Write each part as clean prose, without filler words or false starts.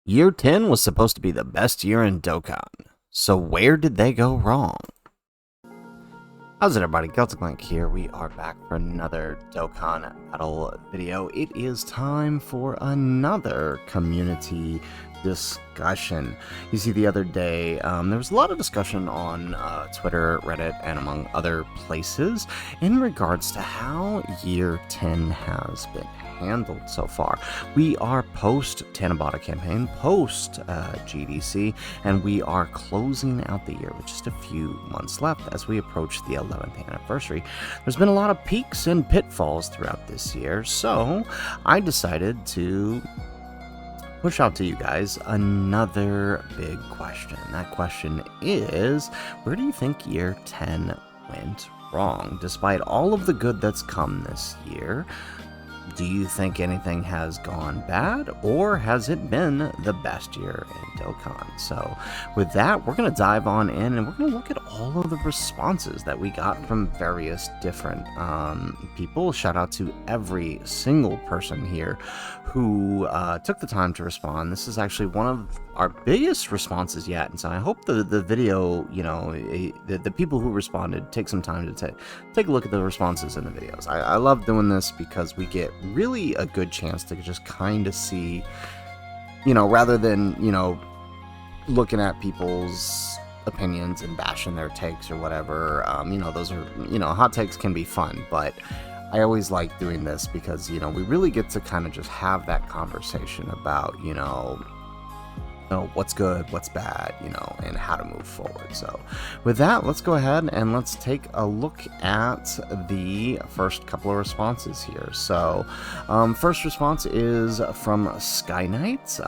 Year 10 was supposed to be the best year in Dokkan. So where did they go wrong? How's it everybody, Celtic Link here. We are back for another Dokkan battle video. It is time for another community discussion. You see, the other day, there was a lot of discussion on Twitter, Reddit, and among other places in regards to how Year 10 has been handled so far. We are post Tanabata campaign, post GDC, and we are closing out the year with just a few months left as we approach the 11th anniversary. There's been a lot of peaks and pitfalls throughout this year, so I decided to push out to you guys another big question. That question is, where do you think year 10 went wrong? Despite all of the good that's come this year, do you think anything has gone bad, or has it been the best year in Dokkan? So with that, we're going to dive on in and we're going to look at all of the responses that we got from various different people. Shout out to every single person here who took the time to respond. This is actually one of our biggest responses yet, and so I hope the video, you know, the people who responded take some time to take a look at the responses in the videos. I love doing this because we get really a good chance to just kind of see, you know, rather than, you know, looking at people's opinions and bashing their takes or whatever. You know, those are, you know, hot takes can be fun, but I always like doing this because, you know, we really get to kind of just have that conversation about, you know, what's good, what's bad, you know, and how to move forward. So with that, let's go ahead and let's take a look at the first couple of responses here. So first response is from Sky Knight.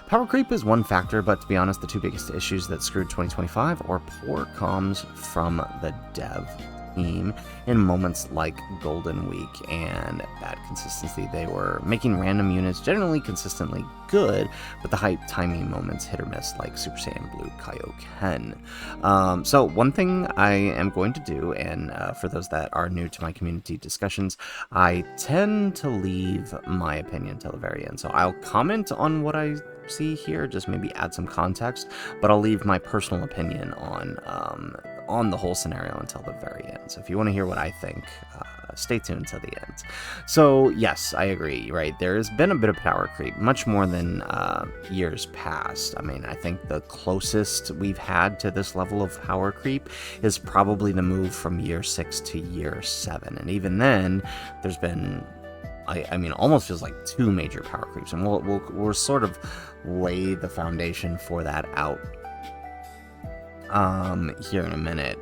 Power creep is one factor, but to be honest, the two biggest issues that screwed 2025 are poor comms from the dev team in moments like Golden Week and bad consistency. They were making random units generally consistently good, but the hype timing moments hit or miss, like Super Saiyan Blue Kaioken. So one thing I am going to do, and for those that are new to my community discussions, I tend to leave my opinion till the very end. So I'll comment on what I see here, just maybe add some context, but I'll leave my personal opinion on the whole scenario until the very end. So if you want to hear what I think, stay tuned to the end. So yes, I agree, right? There has been a bit of power creep, much more than years past. I mean, I think the closest we've had to this level of power creep is probably the move from year 6 to year 7. And even then, there's been, I mean, almost feels like 2 major power creeps, and we'll sort of lay the foundation for that out here in a minute.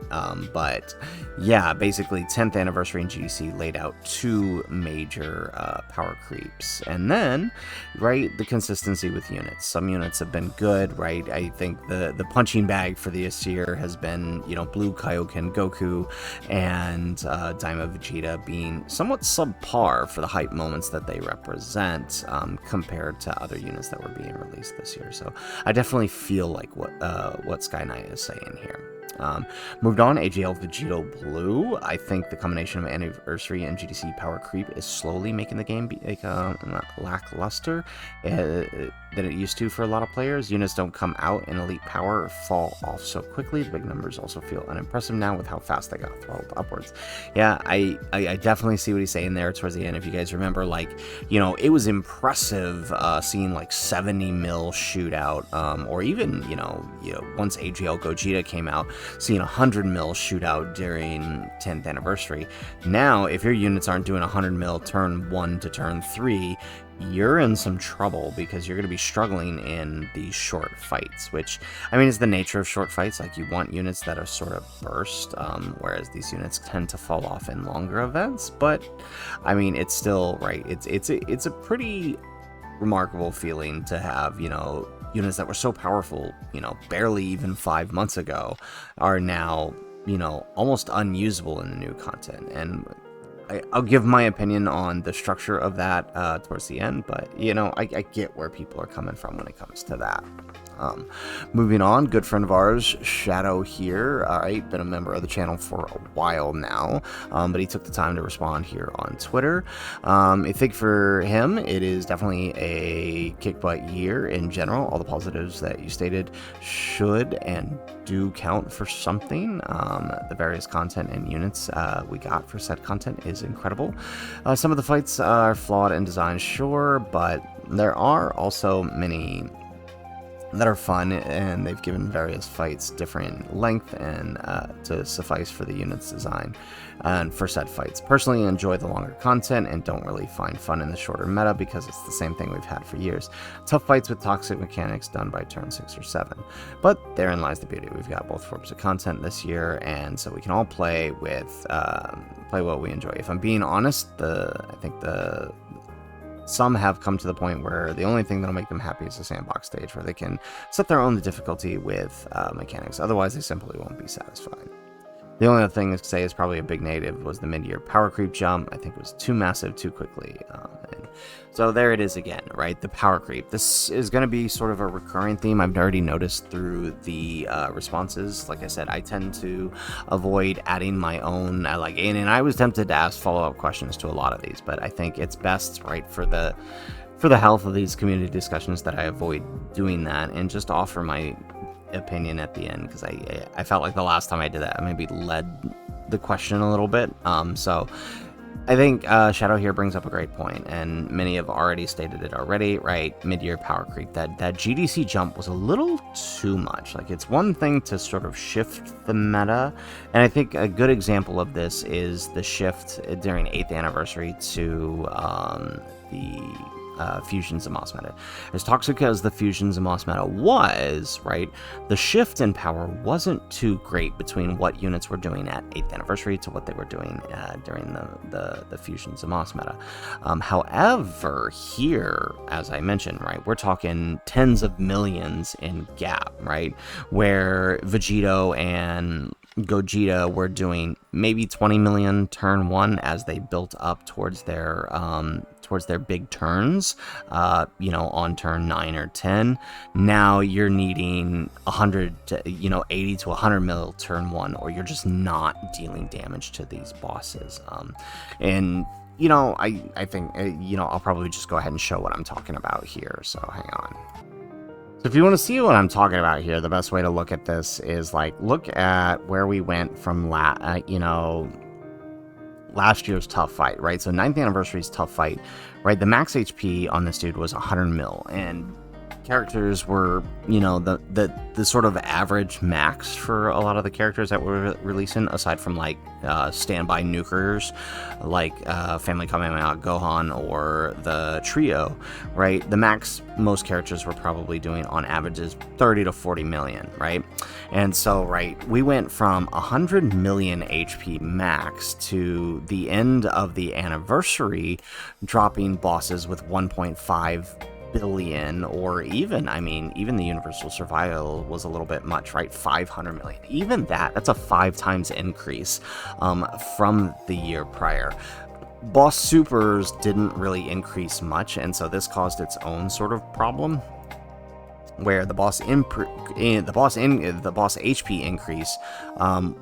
But yeah, basically 10th anniversary in GDC laid out 2 major power creeps, and then, right, the consistency with units. Some units have been good, right? I think the punching bag for this year has been, you know, Blue Kaioken Goku and Daima Vegeta being somewhat subpar for the hype moments that they represent, compared to other units that were being released this year. So I definitely feel like what Sky Knight is saying here. Moved on, AGL Vegito Blue. I think the combination of Anniversary and GDC power creep is slowly making the game be lackluster than it used to for a lot of players. Units don't come out in elite power or fall off so quickly. The big numbers also feel unimpressive now with how fast they got throttled upwards. Yeah, I definitely see what he's saying there towards the end. If you guys remember, like, you know, it was impressive seeing like 70 mil shootout, or even, you know, once AGL Gogeta came out, seeing 100 mil shootout during 10th anniversary. Now, if your units aren't doing 100 mil turn 1 to turn 3, you're in some trouble because you're going to be struggling in these short fights, which, I mean, is the nature of short fights. Like, you want units that are sort of burst, whereas these units tend to fall off in longer events. But I mean, it's still, right, it's a pretty remarkable feeling to have, you know, units that were so powerful, you know, barely even 5 months ago, are now, you know, almost unusable in the new content. And I'll give my opinion on the structure of that towards the end, but I get where people are coming from when it comes to that. Moving on, good friend of ours, Shadow here. All right, been a member of the channel for a while now, but he took the time to respond here on Twitter. I think for him, it is definitely a kick butt year in general. All the positives that you stated should and do count for something. The various content and units we got for said content is incredible. Some of the fights are flawed in design, sure, but there are also many that are fun, and they've given various fights different length and to suffice for the unit's design and for said fights. Personally, enjoy the longer content and don't really find fun in the shorter meta because it's the same thing we've had for years. Tough fights with toxic mechanics done by turn 6 or 7. But therein lies the beauty. We've got both forms of content this year, and so we can all play with play what we enjoy. If I'm being honest, I think some have come to the point where the only thing that'll make them happy is a sandbox stage where they can set their own difficulty with mechanics. Otherwise, they simply won't be satisfied. The only other thing to say is probably a big negative was the mid-year power creep jump. I think it was too massive too quickly. And so there it is again, right? The power creep. This is going to be sort of a recurring theme I've already noticed through the responses. Like I said, I tend to avoid adding my own, and I was tempted to ask follow-up questions to a lot of these, but I think it's best, right, for the health of these community discussions that I avoid doing that and just offer my opinion at the end, because I felt like the last time I did that I maybe led the question a little bit. So I think Shadow here brings up a great point, and many have already stated it already, right? Mid-year power creep, that GDC jump was a little too much. Like, it's one thing to sort of shift the meta, and I think a good example of this is the shift during 8th anniversary to the Fusion Zamos meta. As toxic as the Fusion Zamos meta was, right, the shift in power wasn't too great between what units were doing at 8th anniversary to what they were doing during the Fusion Zamos meta. However, here, as I mentioned, right, we're talking tens of millions in gap, right, where Vegito and Gogeta were doing maybe 20 million turn 1 as they built up towards their big turns, on turn 9 or 10. Now you're needing 100 to, 80 to 100 mil turn 1, or you're just not dealing damage to these bosses. I think, I'll probably just go ahead and show what I'm talking about here. So hang on. So if you want to see what I'm talking about here, the best way to look at this is look at where we went from last year's tough fight, right? So 9th anniversary's tough fight, right? The max HP on this dude was 100 mil, and characters were, the sort of average max for a lot of the characters that were releasing, aside from standby nukers like Family Kamehameha Gohan or the Trio, right? The max most characters were probably doing on average is 30 to 40 million, right? And so, right, we went from 100 million HP max to the end of the anniversary dropping bosses with 1.5 billion, or even the universal survival was a little bit much, right? 500 million. Even that's a 5 times increase from the year prior. Boss supers didn't really increase much, and so this caused its own sort of problem, where the boss HP increase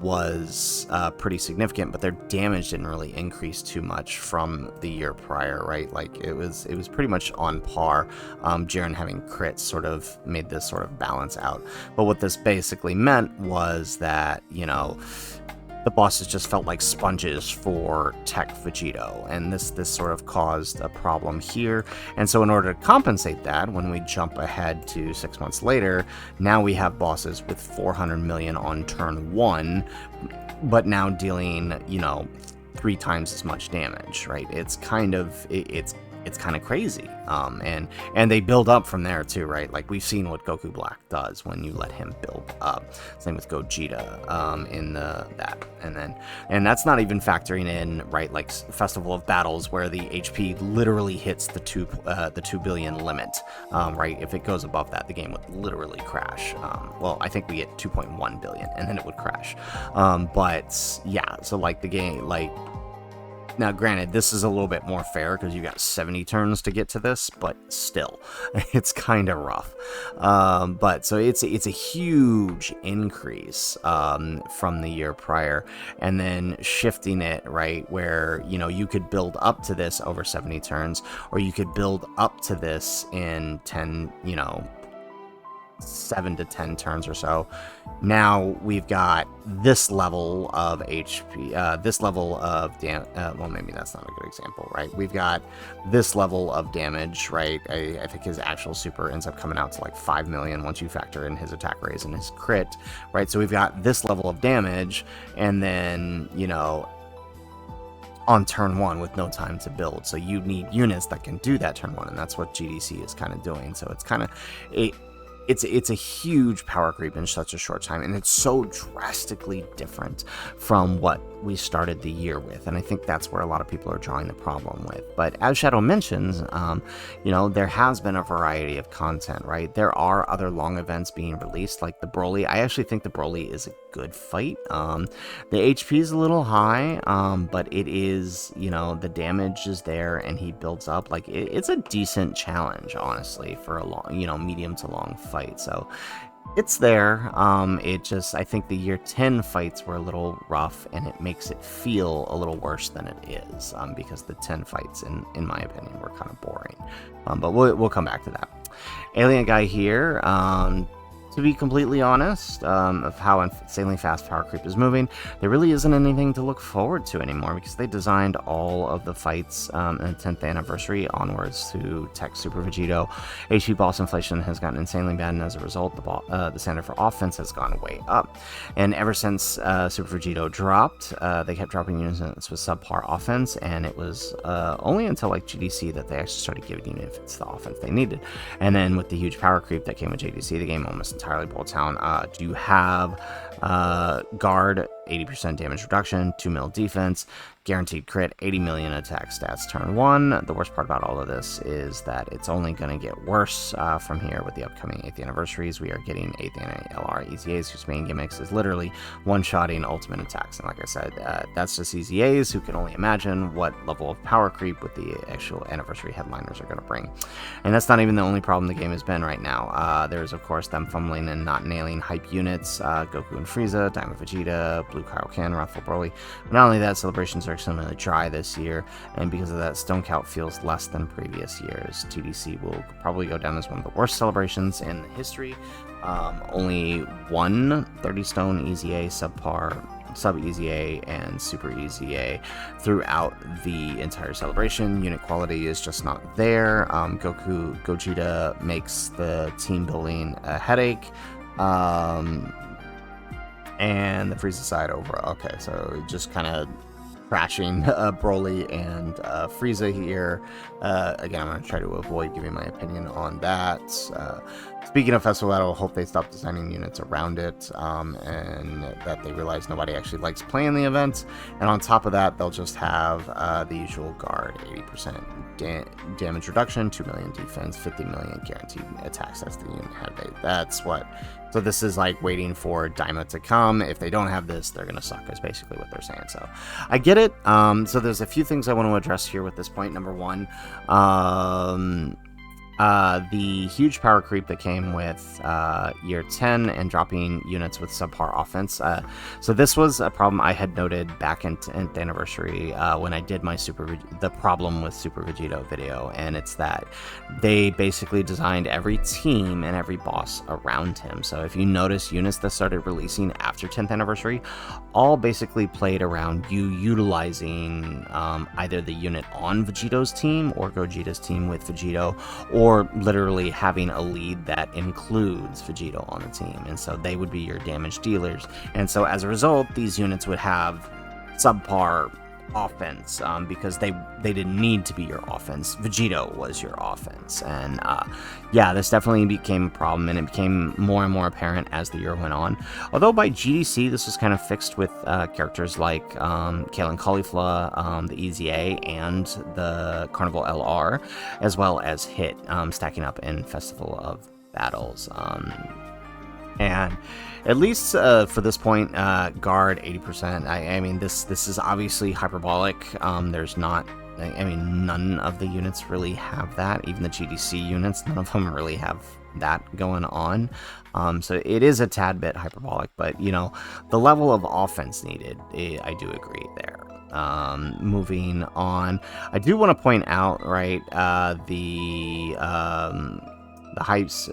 was pretty significant, but their damage didn't really increase too much from the year prior, right? It was pretty much on par. Jiren having crits sort of made this sort of balance out. But what this basically meant was that, the bosses just felt like sponges for Tech Vegito, and this sort of caused a problem here. And so in order to compensate that, when we jump ahead to 6 months later, now we have bosses with 400 million on turn 1, but now dealing, 3 times as much damage, right? It's kind of crazy. And they build up from there too, right? We've seen what Goku Black does when you let him build up. Same with Gogeta in that. And that's not even factoring in, right, Festival of Battles, where the HP literally hits the 2 billion limit, right? If it goes above that, the game would literally crash. Well, I think we get 2.1 billion and then it would crash. But yeah, so the game, Now, granted, this is a little bit more fair because you got 70 turns to get to this, but still, it's kind of rough. But so it's a huge increase from the year prior, and then shifting it, right, where, you know, you could build up to this over 70 turns, or you could build up to this in 10, you know, 7 to 10 turns or so. Now we've got this level of HP, this level of well, maybe that's not a good example, right? We've got this level of damage, right? I think his actual super ends up coming out to like 5 million once you factor in his attack raise and his crit, right? So we've got this level of damage, and then, you know, on turn 1 with no time to build. So you need units that can do that turn 1, and that's what GDC is kind of doing. So it's kind of it's a huge power creep in such a short time, and it's so drastically different from what we started the year with, and I think that's where a lot of people are drawing the problem with. But as Shadow mentions, you know, there has been a variety of content, right? There are other long events being released, like the Broly. I actually think the Broly is a good fight. The HP is a little high, but it is, you know, the damage is there, and he builds up. Like, it's a decent challenge, honestly, for a long, you know, medium to long fight. So it's there. It just, I think the year 10 fights were a little rough, and it makes it feel a little worse than it is, because the 10 fights, in my opinion, were kind of boring. But we'll come back to that. Alien guy here. To be completely honest, of how insanely fast power creep is moving, there really isn't anything to look forward to anymore, because they designed all of the fights in the 10th anniversary onwards to tech Super Vegito. HP boss inflation has gotten insanely bad, and as a result, the standard for offense has gone way up. And ever since Super Vegito dropped, they kept dropping units with subpar offense, and it was only until like GDC that they actually started giving units the offense they needed. And then with the huge power creep that came with GDC, the game almost entirely boiled down. Do you have guard, 80% damage reduction, 2 mil defense, guaranteed crit, 80 million attack stats turn 1. The worst part about all of this is that it's only going to get worse from here with the upcoming 8th anniversaries. We are getting 8th LR EZAs, whose main gimmicks is literally one-shotting ultimate attacks. And like I said, that's just EZAs, who can only imagine what level of power creep with the actual anniversary headliners are going to bring. And that's not even the only problem the game has been right now. There's, of course, them fumbling and not nailing hype units, Goku and Frieza, Diamond Vegeta, Blue Kaioken, Wrathful Broly. But not only that, celebrations are extremely dry this year, and because of that, stone count feels less than previous years. 2DC will probably go down as one of the worst celebrations in history. Only one 30 stone EZA, subpar, sub EZA, and super EZA throughout the entire celebration. Unit quality is just not there. Gogeta makes the team building a headache. And the Frieza side over. Okay, so just kind of crashing Broly and Frieza here. Again, I'm going to try to avoid giving my opinion on that. Speaking of Festival Battle, I hope they stop designing units around it, and that they realize nobody actually likes playing the event. And on top of that, they'll just have the usual guard, 80% damage reduction, 2 million defense, 50 million guaranteed attacks. That's the unit head. That's what. So this is like waiting for Daima to come. If they don't have this, they're going to suck, is basically what they're saying. So I get it. So there's a few things I want to address here with this point. Number one, the huge power creep that came with year 10 and dropping units with subpar offense. So this was a problem I had noted back in 10th anniversary when I did my the problem with Super Vegito video, and it's that they basically designed every team and every boss around him. So if you notice, units that started releasing after 10th anniversary all basically played around you utilizing either the unit on Vegito's team or Gogeta's team with Vegito, or literally having a lead that includes Vegito on the team, and so they would be your damage dealers. And so as a result, these units would have subpar offense because they didn't need to be your offense. Vegito was your offense. And yeah, this definitely became a problem, and it became more and more apparent as the year went on. Although by GDC this was kind of fixed with characters like Kalen Caulifla, the EZA, and the Carnival LR, as well as Hit stacking up in Festival of Battles. And at least for this point, guard 80%. I mean, this is obviously hyperbolic. There's not. I mean, none of the units really have that. Even the GDC units, none of them really have that going on. So it is a tad bit hyperbolic, but you know, the level of offense needed, I do agree there. Moving on, I do want to point out, right, the hypes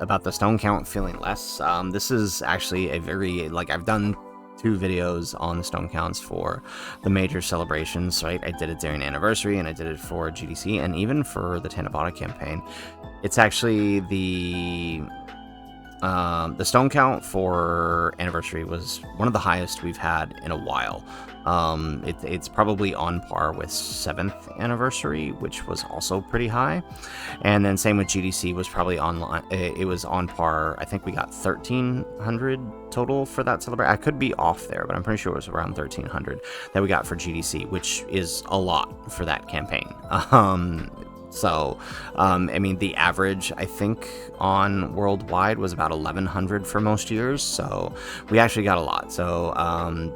about the stone count feeling less. This is actually a very, like, I've done 2 videos on the stone counts for the major celebrations, right? I did it during Anniversary, and I did it for GDC, and even for the Tanabata campaign. It's actually the stone count for Anniversary was one of the highest we've had in a while. It's probably on par with 7th Anniversary, which was also pretty high. And then same with GDC was probably online. It was on par. I think we got 1,300 total for that celebration. I could be off there, but I'm pretty sure it was around 1,300 that we got for GDC, which is a lot for that campaign. So, I mean, the average, I think, on worldwide was about 1,100 for most years, so we actually got a lot. So,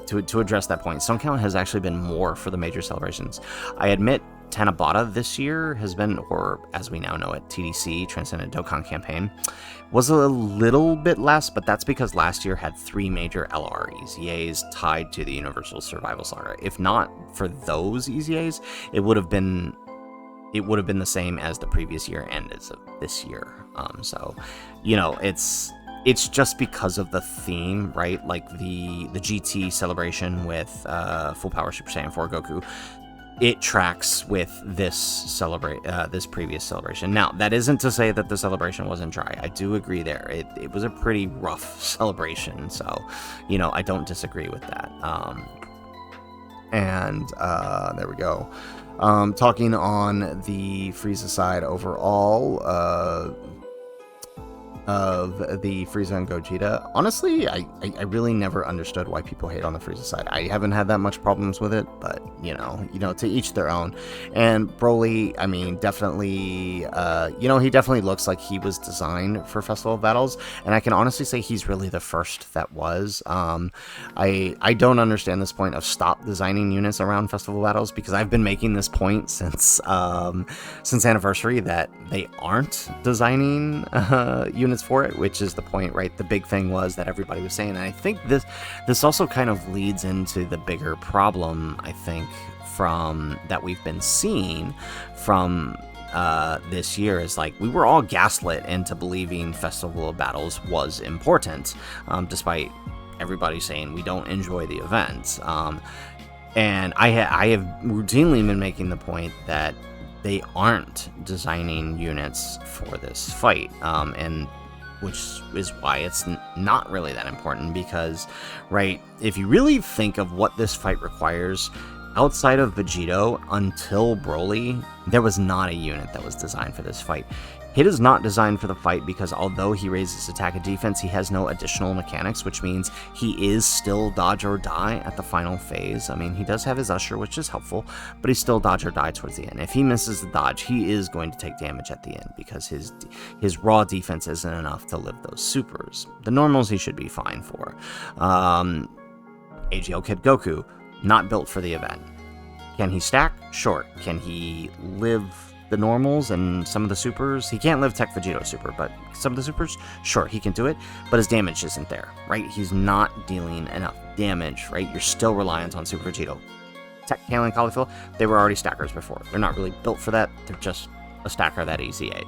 to address that point, stone count has actually been more for the major celebrations. I admit Tanabata this year has been, or as we now know it, TDC, Transcendent Dokkan Campaign, was a little bit less, but that's because last year had 3 major LR EZAs tied to the Universal Survival Saga. If not for those EZAs, it would have been the same as the previous year and as of this year. So, you know, it's just because of the theme, right? Like the GT celebration with Full Power Super Saiyan 4 Goku, it tracks with this this previous celebration. Now, that isn't to say that the celebration wasn't dry. I do agree there. It was a pretty rough celebration, so, you know, I don't disagree with that. There we go. Talking on the Frieza side overall, of the Frieza and Gogeta, honestly, I really never understood why people hate on the Frieza side. I haven't had that much problems with it, but you know, to each their own. And Broly, I mean, definitely, you know, he definitely looks like he was designed for Festival of Battles, and I can honestly say he's really the first that was. I don't understand this point of stop designing units around Festival of Battles, because I've been making this point since Anniversary that they aren't designing units for it, which is the point, right? The big thing was that everybody was saying, and I think this also kind of leads into the bigger problem, I think, from that we've been seeing from this year, is like we were all gaslit into believing Festival of Battles was important, despite everybody saying we don't enjoy the event. And I have routinely been making the point that they aren't designing units for this fight, and which is why it's not really that important, because, right, if you really think of what this fight requires, outside of Vegito, until Broly, there was not a unit that was designed for this fight. Hit is not designed for the fight because although he raises attack and defense, he has no additional mechanics, which means he is still dodge or die at the final phase. I mean, he does have his Usher, which is helpful, but he's still dodge or die towards the end. If he misses the dodge, he is going to take damage at the end because his raw defense isn't enough to live those supers. The normals he should be fine for. AGL Kid Goku, not built for the event. Can he stack? Sure. Can he live the normals and some of the supers? He can't live Tech Vegito super, but some of the supers, sure, he can do it, but his damage isn't there, right? He's not dealing enough damage, right? You're still reliant on Super Vegito. Tech, Kale, and Cauliflower, they were already stackers before. They're not really built for that. They're just a stacker that EZA.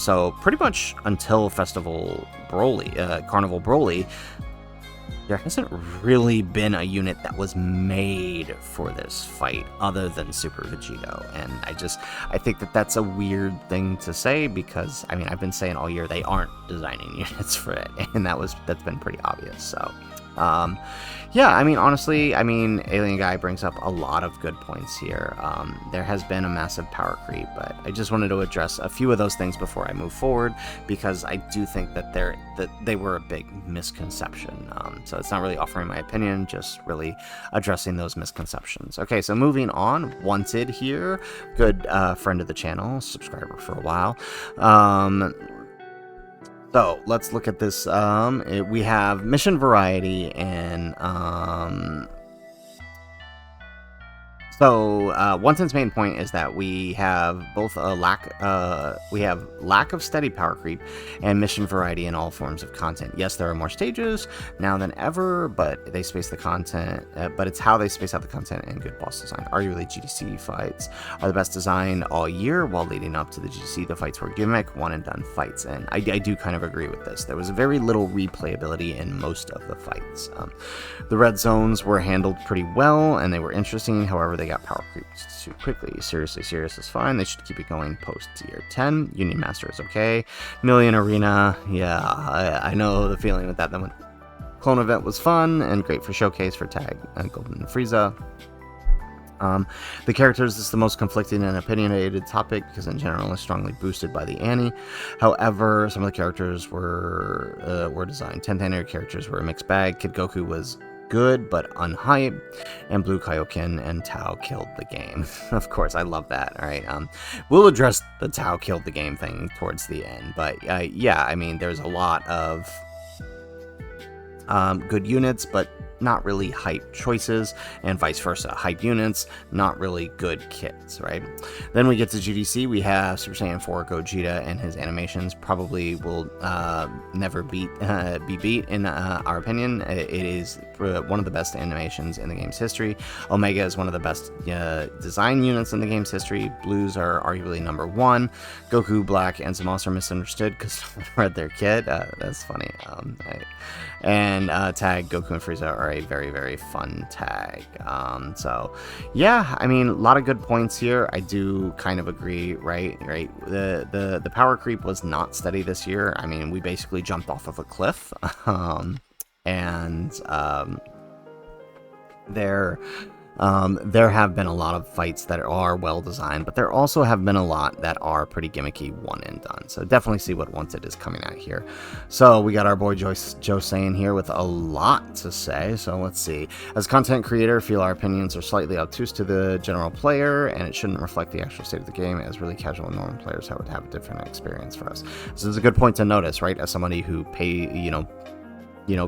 So pretty much until Festival Broly, Carnival Broly, there hasn't really been a unit that was made for this fight other than Super Vegito, and I think that that's a weird thing to say, because I mean, I've been saying all year they aren't designing units for it, and that's been pretty obvious. So yeah, I mean, honestly, I mean, Alien Guy brings up a lot of good points here. There has been a massive power creep, but I just wanted to address a few of those things before I move forward, because I do think that they were a big misconception. So it's not really offering my opinion, just really addressing those misconceptions. Okay, so moving on, Wanted here, good friend of the channel, subscriber for a while. So let's look at this. We have mission variety and So, one thing's main point is that we have both a lack of steady power creep and mission variety in all forms of content. Yes, there are more stages now than ever, but they space the content. But it's how they space out the content and good boss design. Arguably, GDC fights are the best designed all year. While leading up to the GDC, the fights were gimmick, one and done fights, and I do kind of agree with this. There was very little replayability in most of the fights. The red zones were handled pretty well, and they were interesting. However, they got power creeped too quickly. Seriously, Sirius is fine. They should keep it going post tier 10. Union Master is okay. Million Arena, yeah, I know the feeling with that. The clone event was fun and great for showcase for Tag and Golden and Frieza. The characters is the most conflicting and opinionated topic because in general is strongly boosted by the Annie. However, some of the characters were designed. 10th anniversary characters were a mixed bag. Kid Goku was good but unhyped, and Blue Kaioken and Tao killed the game. Of course, I love that. All right, we'll address the Tao killed the game thing towards the end, but yeah, I mean, there's a lot of good units, but not really hype choices, and vice versa. Hype units, not really good kits, right? Then we get to GDC. We have Super Saiyan 4 Gogeta, and his animations probably will never be beat, in our opinion. It is one of the best animations in the game's history. Omega is one of the best design units in the game's history. Blues are arguably number one. Goku, Black, and Zamos are misunderstood because no one read their kit. That's funny. And Tag, Goku, and Frieza are a very, very fun tag. So, yeah, I mean, a lot of good points here. I do kind of agree, right? The power creep was not steady this year. I mean, we basically jumped off of a cliff. There have been a lot of fights that are well designed, but there also have been a lot that are pretty gimmicky, one and done. So definitely see what Wanted is coming at here. So we got our boy Joe saying here with a lot to say. So let's see. As a content creator, feel our opinions are slightly obtuse to the general player, and it shouldn't reflect the actual state of the game. As really casual and normal players, would have a different experience for us. So this is a good point to notice, right? As somebody who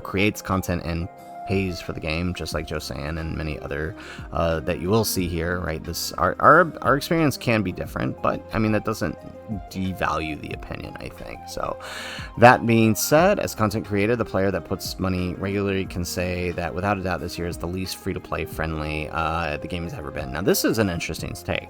creates content and pays for the game, just like Joe San and many other that you will see here, right? This our experience can be different, but I mean that doesn't devalue the opinion, I think. So that being said, as content creator, the player that puts money regularly can say that without a doubt this year is the least free-to-play friendly the game has ever been. Now this is an interesting take.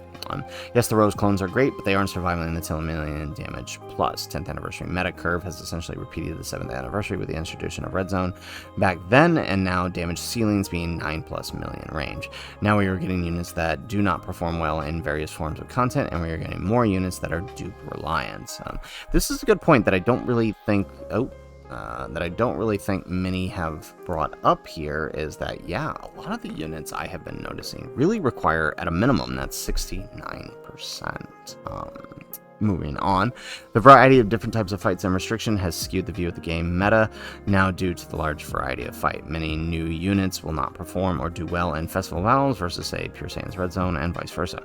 Yes, the Rose clones are great, but they aren't surviving the 10 million damage plus. 10th anniversary meta curve has essentially repeated the 7th anniversary with the introduction of Red Zone back then, and now damage ceilings being 9+ million range. Now we are getting units that do not perform well in various forms of content, and we are getting more units that are dupe reliant. This is a good point that I don't really think many have brought up here, is that, yeah, a lot of the units I have been noticing really require, at a minimum, that's 69%. Moving on, the variety of different types of fights and restriction has skewed the view of the game meta now due to the large variety of fight. Many new units will not perform or do well in festival battles versus, say, Pure Saiyan's Red Zone and vice versa.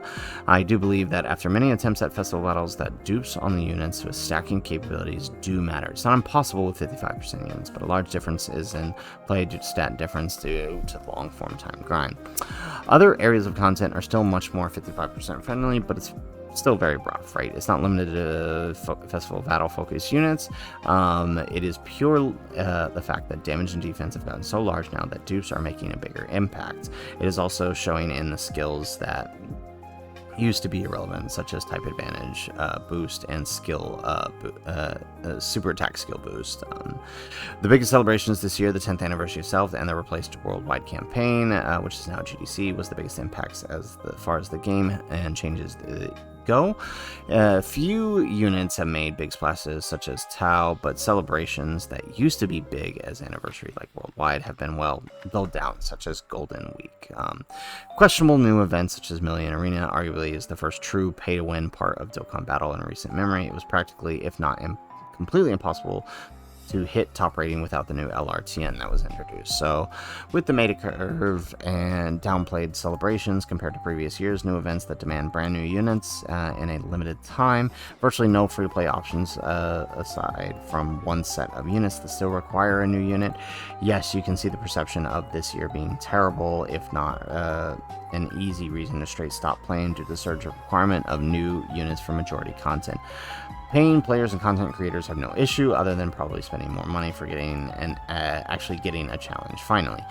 I do believe that after many attempts at festival battles, that dupes on the units with stacking capabilities do matter. It's not impossible with 55% units, but a large difference is in play due to stat difference due to the long form time grind. Other areas of content are still much more 55% friendly, but it's still very rough, right? It's not limited to festival battle focused units. It is pure the fact that damage and defense have gotten so large now that dupes are making a bigger impact. It is also showing in the skills that used to be irrelevant, such as type advantage boost and skill super attack skill boost. The biggest celebrations this year, the 10th anniversary itself and the replaced worldwide campaign, which is now GDC, was the biggest impacts as far as the game and changes go. Few units have made big splashes such as Tau, but celebrations that used to be big as anniversary like worldwide have been well dulled down, such as Golden Week. Questionable new events such as Million Arena arguably is the first true pay-to-win part of Dokkan Battle in recent memory. It was practically, if not completely impossible to hit top rating without the new LRTN that was introduced. So with the meta curve and downplayed celebrations compared to previous years, new events that demand brand new units in a limited time, virtually no free-to-play options aside from one set of units that still require a new unit. Yes, you can see the perception of this year being terrible, if not an easy reason to straight stop playing due to the surge of requirement of new units for majority content. Paying players and content creators have no issue, other than probably spending more money for getting and actually getting a challenge finally.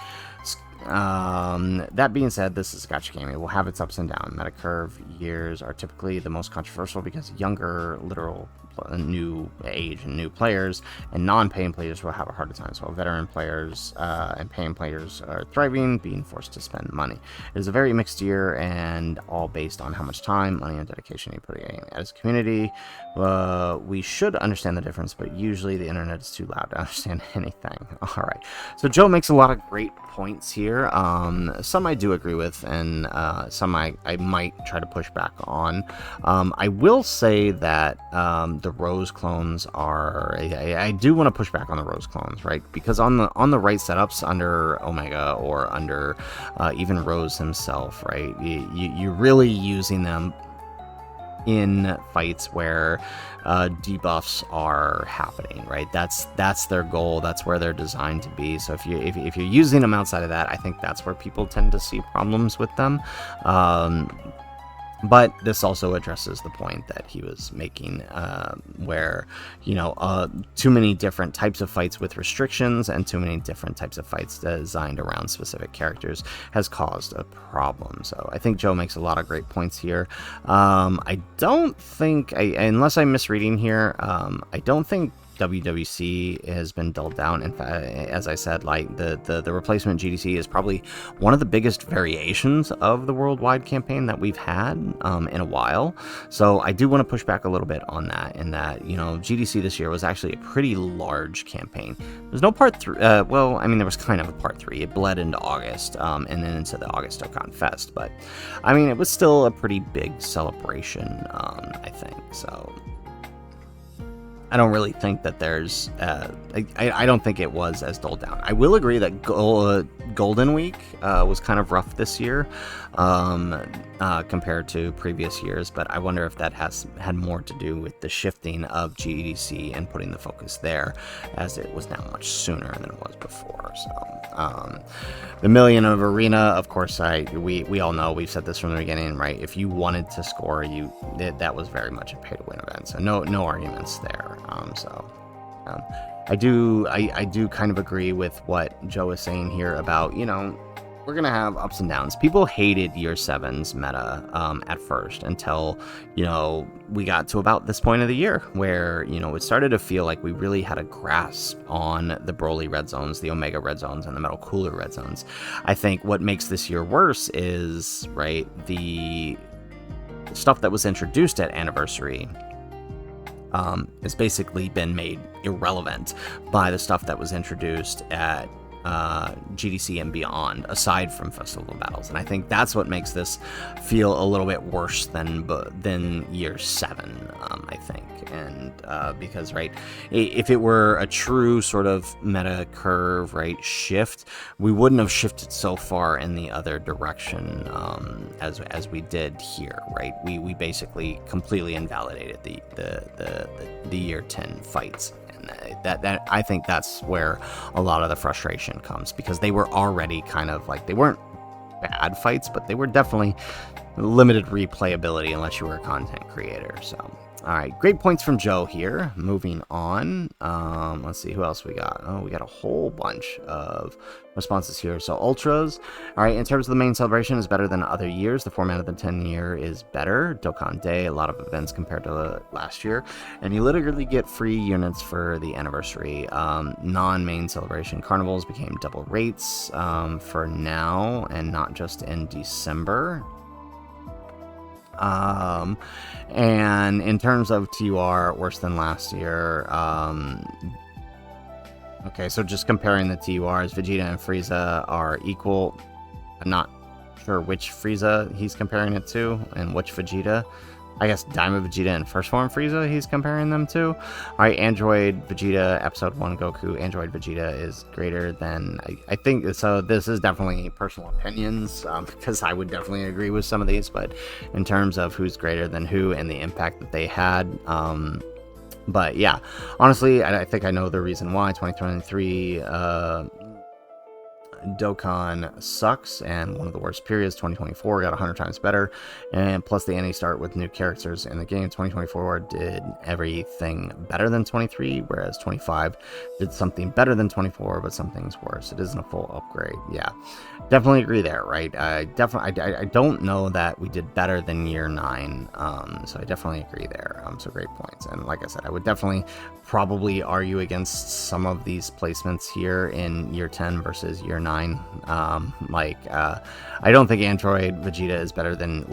That being said, this is a gacha game. It will have its ups and downs. Meta curve years are typically the most controversial because younger, literal new age and new players and non-paying players will have a harder time. So veteran players and paying players are thriving, being forced to spend money. It is a very mixed year, and all based on how much time, money, and dedication you put in. As a community, we should understand the difference, but usually the internet is too loud to understand anything. All right, so Joe makes a lot of great points here. Some I do agree with, and some I might try to push back on. I will say that the Rose clones are... I do want to push back on the Rose clones, right? Because on the right setups under Omega or under even Rose himself, right? You're really using them in fights where debuffs are happening, right? That's their goal. That's where they're designed to be. So if you're using them outside of that, I think that's where people tend to see problems with them. But this also addresses the point that he was making, where, you know, too many different types of fights with restrictions and too many different types of fights designed around specific characters has caused a problem. So I think Joe makes a lot of great points here. I don't think, unless I'm misreading here, I don't think WWC has been dulled down. In fact, as I said, like the replacement GDC is probably one of the biggest variations of the worldwide campaign that we've had in a while. So I do want to push back a little bit on that, in that, you know, GDC this year was actually a pretty large campaign. There's no part 3. Well, I mean, there was kind of a part 3. It bled into August and then into the August Dokkan Fest, but I mean, it was still a pretty big celebration, I think. So I don't really think that there's... I don't think it was as dulled down. I will agree that Golden Week was kind of rough this year compared to previous years, but I wonder if that had more to do with the shifting of GDC and putting the focus there, as it was now much sooner than it was before. So the million of Arena, of course, we all know, we've said this from the beginning, right? If you wanted to score, that was very much a pay-to-win event, so no arguments there. I do kind of agree with what Joe is saying here about, you know, we're gonna have ups and downs. People hated Year 7's meta at first, until, you know, we got to about this point of the year where, you know, it started to feel like we really had a grasp on the Broly red zones, the Omega red zones, and the Metal Cooler red zones. I think what makes this year worse is, right, the stuff that was introduced at Anniversary has basically been made irrelevant by the stuff that was introduced at GDC and beyond, aside from Festival Battles. And I think that's what makes this feel a little bit worse than Year 7, I think. And because, right, if it were a true sort of meta curve, right, shift, we wouldn't have shifted so far in the other direction as we did here, right? We basically completely invalidated the Year 10 fights. That I think that's where a lot of the frustration comes, because they were already kind of like, they weren't bad fights, but they were definitely limited replayability unless you were a content creator. So, all right, great points from Joe here. Moving on, let's see who else we got. Oh, we got a whole bunch of responses here. So Ultras, all right, in terms of the main celebration, is better than other years. The format of the 10 year is better. Dokkan Day, a lot of events compared to last year, and you literally get free units for the anniversary. Non-main celebration carnivals became double rates for now, and not just in December. And in terms of TUR, worse than last year. Okay, so just comparing the TURs, Vegeta and Frieza are equal. I'm not sure which Frieza he's comparing it to and which Vegeta. I guess Diamond Vegeta and First Form Frieza he's comparing them to. Alright, Android Vegeta, Episode 1 Goku, Android Vegeta is greater than... I think, so this is definitely personal opinions, because I would definitely agree with some of these, but in terms of who's greater than who and the impact that they had, but yeah, honestly, I think I know the reason why. 2023, Dokkan sucks, and one of the worst periods. 2024 got 100 times better, and plus the anti-start with new characters in the game. 2024 did everything better than 23, whereas 25 did something better than 24, but some things worse. It isn't a full upgrade. Yeah, definitely agree there, right? I don't know that we did better than year 9, so I definitely agree there. So great points, and like I said, I would definitely probably argue against some of these placements here in year 10 versus year 9. I don't think Android Vegeta is better than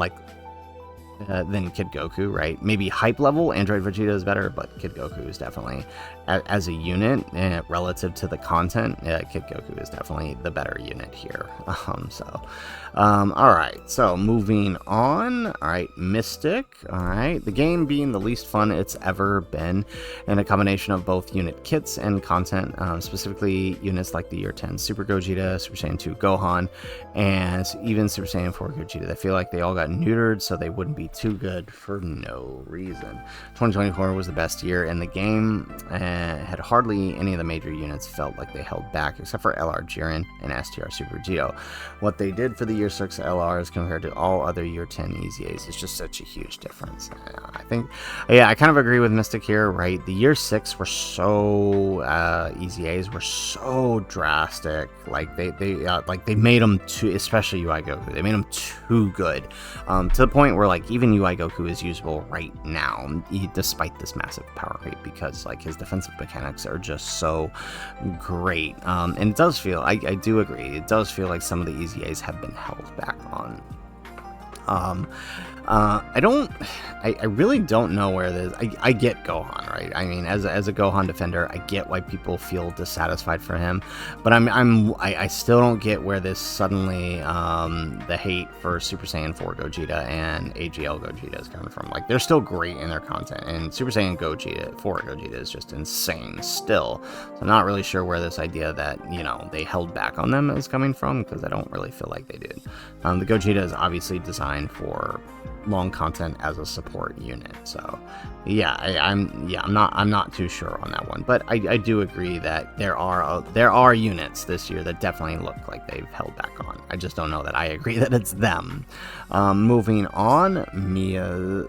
Kid Goku, right? Maybe hype level, Android Vegeta is better, but Kid Goku is definitely, as a unit, relative to the content, Kid Goku is definitely the better unit here. Alright, so moving on. Alright, Mystic. Alright, the game being the least fun it's ever been, and a combination of both unit kits and content, specifically units like the Year 10 Super Gogeta, Super Saiyan 2 Gohan, and even Super Saiyan 4 Gogeta. I feel like they all got neutered, so they wouldn't be too good for no reason. 2024 was the best year in the game, and had hardly any of the major units felt like they held back, except for LR Jiren and STR Super Vegito. What they did for the Year 6 LRs compared to all other Year 10 EZAs is just such a huge difference. I think, yeah, I kind of agree with Mystic here, right? The Year 6 were so, EZAs were so drastic, like they made them too, especially UI Goku, they made them too good, to the point where like even UI Goku is usable right now, despite this massive power creep, because like his defensive mechanics are just so great. And it does feel, I do agree, it does feel like some of the EZAs have been held back on. I really don't know where this, I get Gohan, right? I mean, as a Gohan defender, I get why people feel dissatisfied for him, but I still don't get where this suddenly, the hate for Super Saiyan 4 Gogeta and AGL Gogeta is coming from. Like, they're still great in their content, and Super Saiyan 4 Gogeta is just insane still, so I'm not really sure where this idea that, you know, they held back on them is coming from, because I don't really feel like they did. The Gogeta is obviously designed for long content as a support unit, so yeah, I'm not too sure on that one, but I do agree that there are units this year that definitely look like they've held back on. I just don't know that I agree that it's them. Moving on, Mia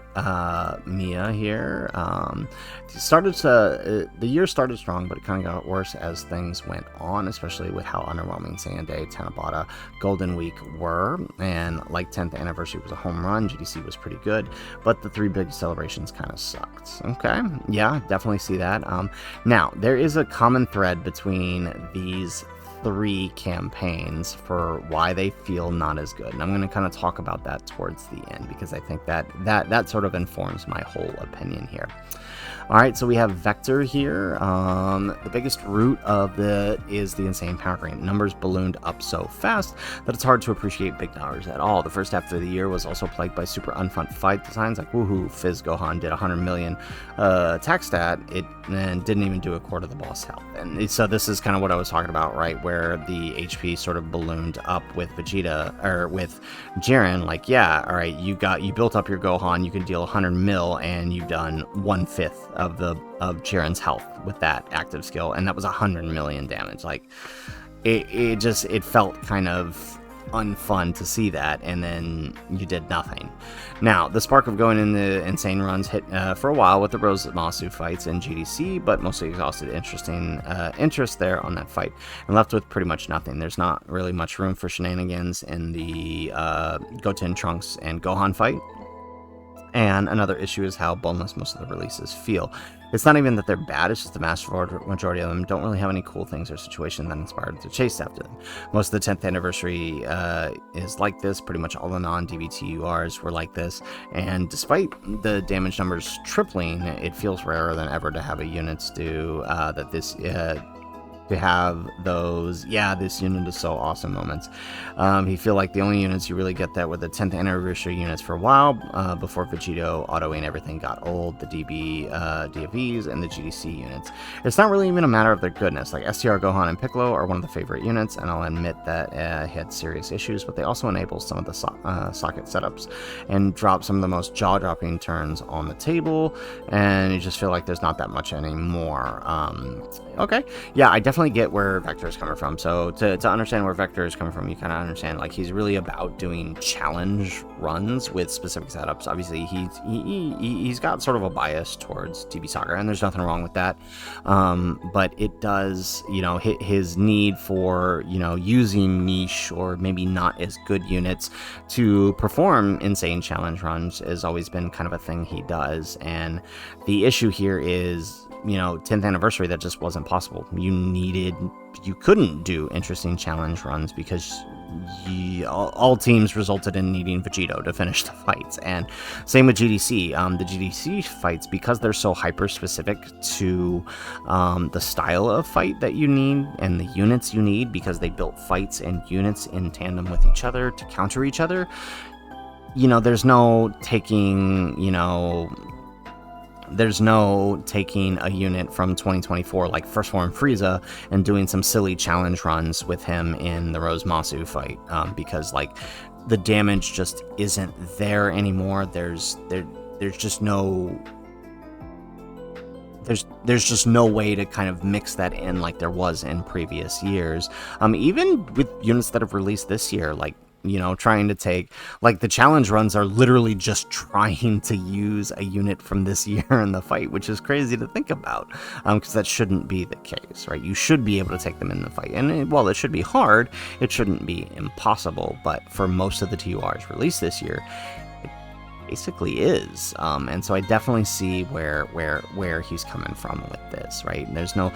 here. The year started strong, but it kind of got worse as things went on, especially with how underwhelming Saiyan Day, Tanabata, Golden Week were, and like 10th anniversary was a home run, GDC was pretty good, but the 3 big celebrations kind of sucked. Okay, yeah, definitely see that. Now, there is a common thread between these 3 campaigns for why they feel not as good, and I'm going to kind of talk about that towards the end, because I think that sort of informs my whole opinion here. Alright, so we have Vector here. The biggest root of it is the insane power creep. Numbers ballooned up so fast that it's hard to appreciate big numbers at all. The first half of the year was also plagued by super unfun fight designs, like woohoo, Fizz Gohan did 100 million attack stat, and didn't even do a quarter of the boss health. And so this is kind of what I was talking about, right, where the HP sort of ballooned up with Vegeta, or with Jiren, like, yeah, alright, you built up your Gohan, you can deal 100 mil, and you've done 1/5 of Jiren's health with that active skill, and that was 100 million damage. Like, it felt kind of unfun to see that, and then you did nothing. Now, the spark of going into insane runs hit for a while with the Rose Masu fights in GDC, but mostly exhausted interest there on that fight, and left with pretty much nothing. There's not really much room for shenanigans in the Goten, Trunks, and Gohan fight. And another issue is how boneless most of the releases feel. It's not even that they're bad, it's just the massive majority of them don't really have any cool things or situations that inspired to chase after them. Most of the 10th anniversary is like this. Pretty much all the non-DBTURs were like this, and despite the damage numbers tripling, it feels rarer than ever to have a units do that this to have those, yeah, this unit is so awesome moments. You feel like the only units you really get that were the 10th anniversary units for a while, before Vegito, Auto and everything got old, the DFEs, and the GDC units. It's not really even a matter of their goodness. Like STR, Gohan, and Piccolo are one of the favorite units, and I'll admit that had serious issues, but they also enable some of the socket setups and drop some of the most jaw-dropping turns on the table, and you just feel like there's not that much anymore. Okay, yeah, I definitely get where Vector is coming from. So to understand where Vector is coming from, you kind of understand, like, he's really about doing challenge runs with specific setups. Obviously, he's got sort of a bias towards TB Saga, and there's nothing wrong with that. But it does, you know, his need for, you know, using niche or maybe not as good units to perform insane challenge runs has always been kind of a thing he does. And the issue here is, you know, 10th anniversary, that just wasn't possible. You couldn't do interesting challenge runs because all teams resulted in needing Vegito to finish the fights. And same with GDC. The GDC fights, because they're so hyper specific to the style of fight that you need and the units you need, because they built fights and units in tandem with each other to counter each other, you know, there's no taking a unit from 2024 like First Form Frieza and doing some silly challenge runs with him in the Rose Masu fight, because, like, the damage just isn't there anymore. There's just no way to kind of mix that in like there was in previous years. Even with units that have released this year, like, you know, trying to take, like, the challenge runs are literally just trying to use a unit from this year in the fight, which is crazy to think about, because that shouldn't be the case, right? You should be able to take them in the fight, and while it should be hard, it shouldn't be impossible. But for most of the TURs released this year, basically is, and so I definitely see where he's coming from with this, right? There's no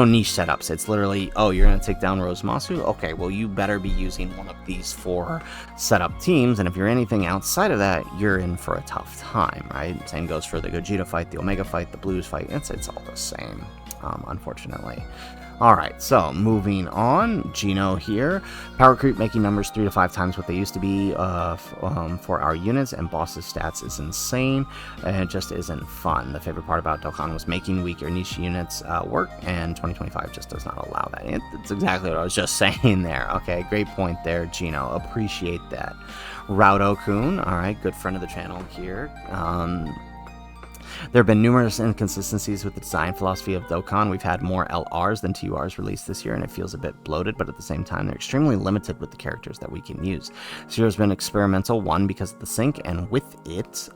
niche setups. It's literally, oh, you're gonna take down Rose Masu? Okay, well, you better be using one of these 4 setup teams, and if you're anything outside of that, you're in for a tough time, right? Same goes for the Gogeta fight, the Omega fight, the Blues fight. It's all the same, unfortunately. Alright, so moving on, Gino here. Power creep making numbers 3 to 5 times what they used to be for our units, and boss's stats is insane, and it just isn't fun. The favorite part about Dokkan was making weaker niche units work, and 2025 just does not allow that. It's exactly what I was just saying there. Okay, great point there, Gino. Appreciate that. Raudo-kun, alright, good friend of the channel here. There have been numerous inconsistencies with the design philosophy of Dokkan. We've had more LRs than TURs released this year, and it feels a bit bloated, but at the same time, they're extremely limited with the characters that we can use. This year has been experimental, one, because of the sync, and with it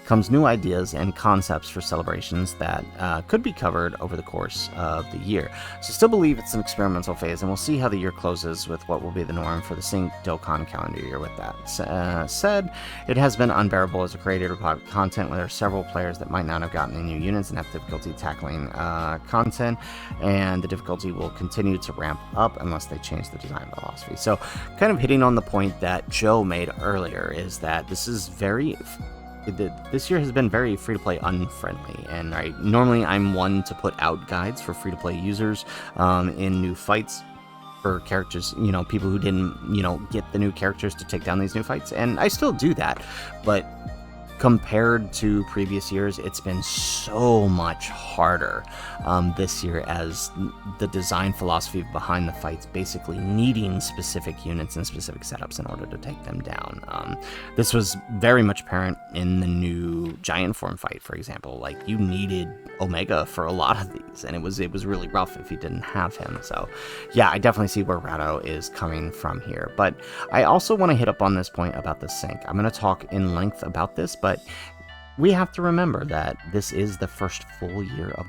comes new ideas and concepts for celebrations that could be covered over the course of the year. So still believe it's an experimental phase, and we'll see how the year closes with what will be the norm for the sync Dokkan calendar year. With that said, it has been unbearable as a creator of content where there are several players that might not have gotten any new units and have difficulty tackling content, and the difficulty will continue to ramp up unless they change the design philosophy. So kind of hitting on the point that Joe made earlier, is that this year has been very free-to-play unfriendly, and right, normally I'm one to put out guides for free-to-play users in new fights for characters, you know, people who didn't, you know, get the new characters to take down these new fights, and I still do that, but compared to previous years, it's been so much harder this year, as the design philosophy behind the fights basically needing specific units and specific setups in order to take them down. This was very much apparent in the new Giant Form fight, for example. Like, you needed Omega for a lot of these, and it was really rough if you didn't have him. So yeah, I definitely see where Rado is coming from here, but I also want to hit up on this point about the sync. I'm going to talk in length about this, but we have to remember that this is the first full year of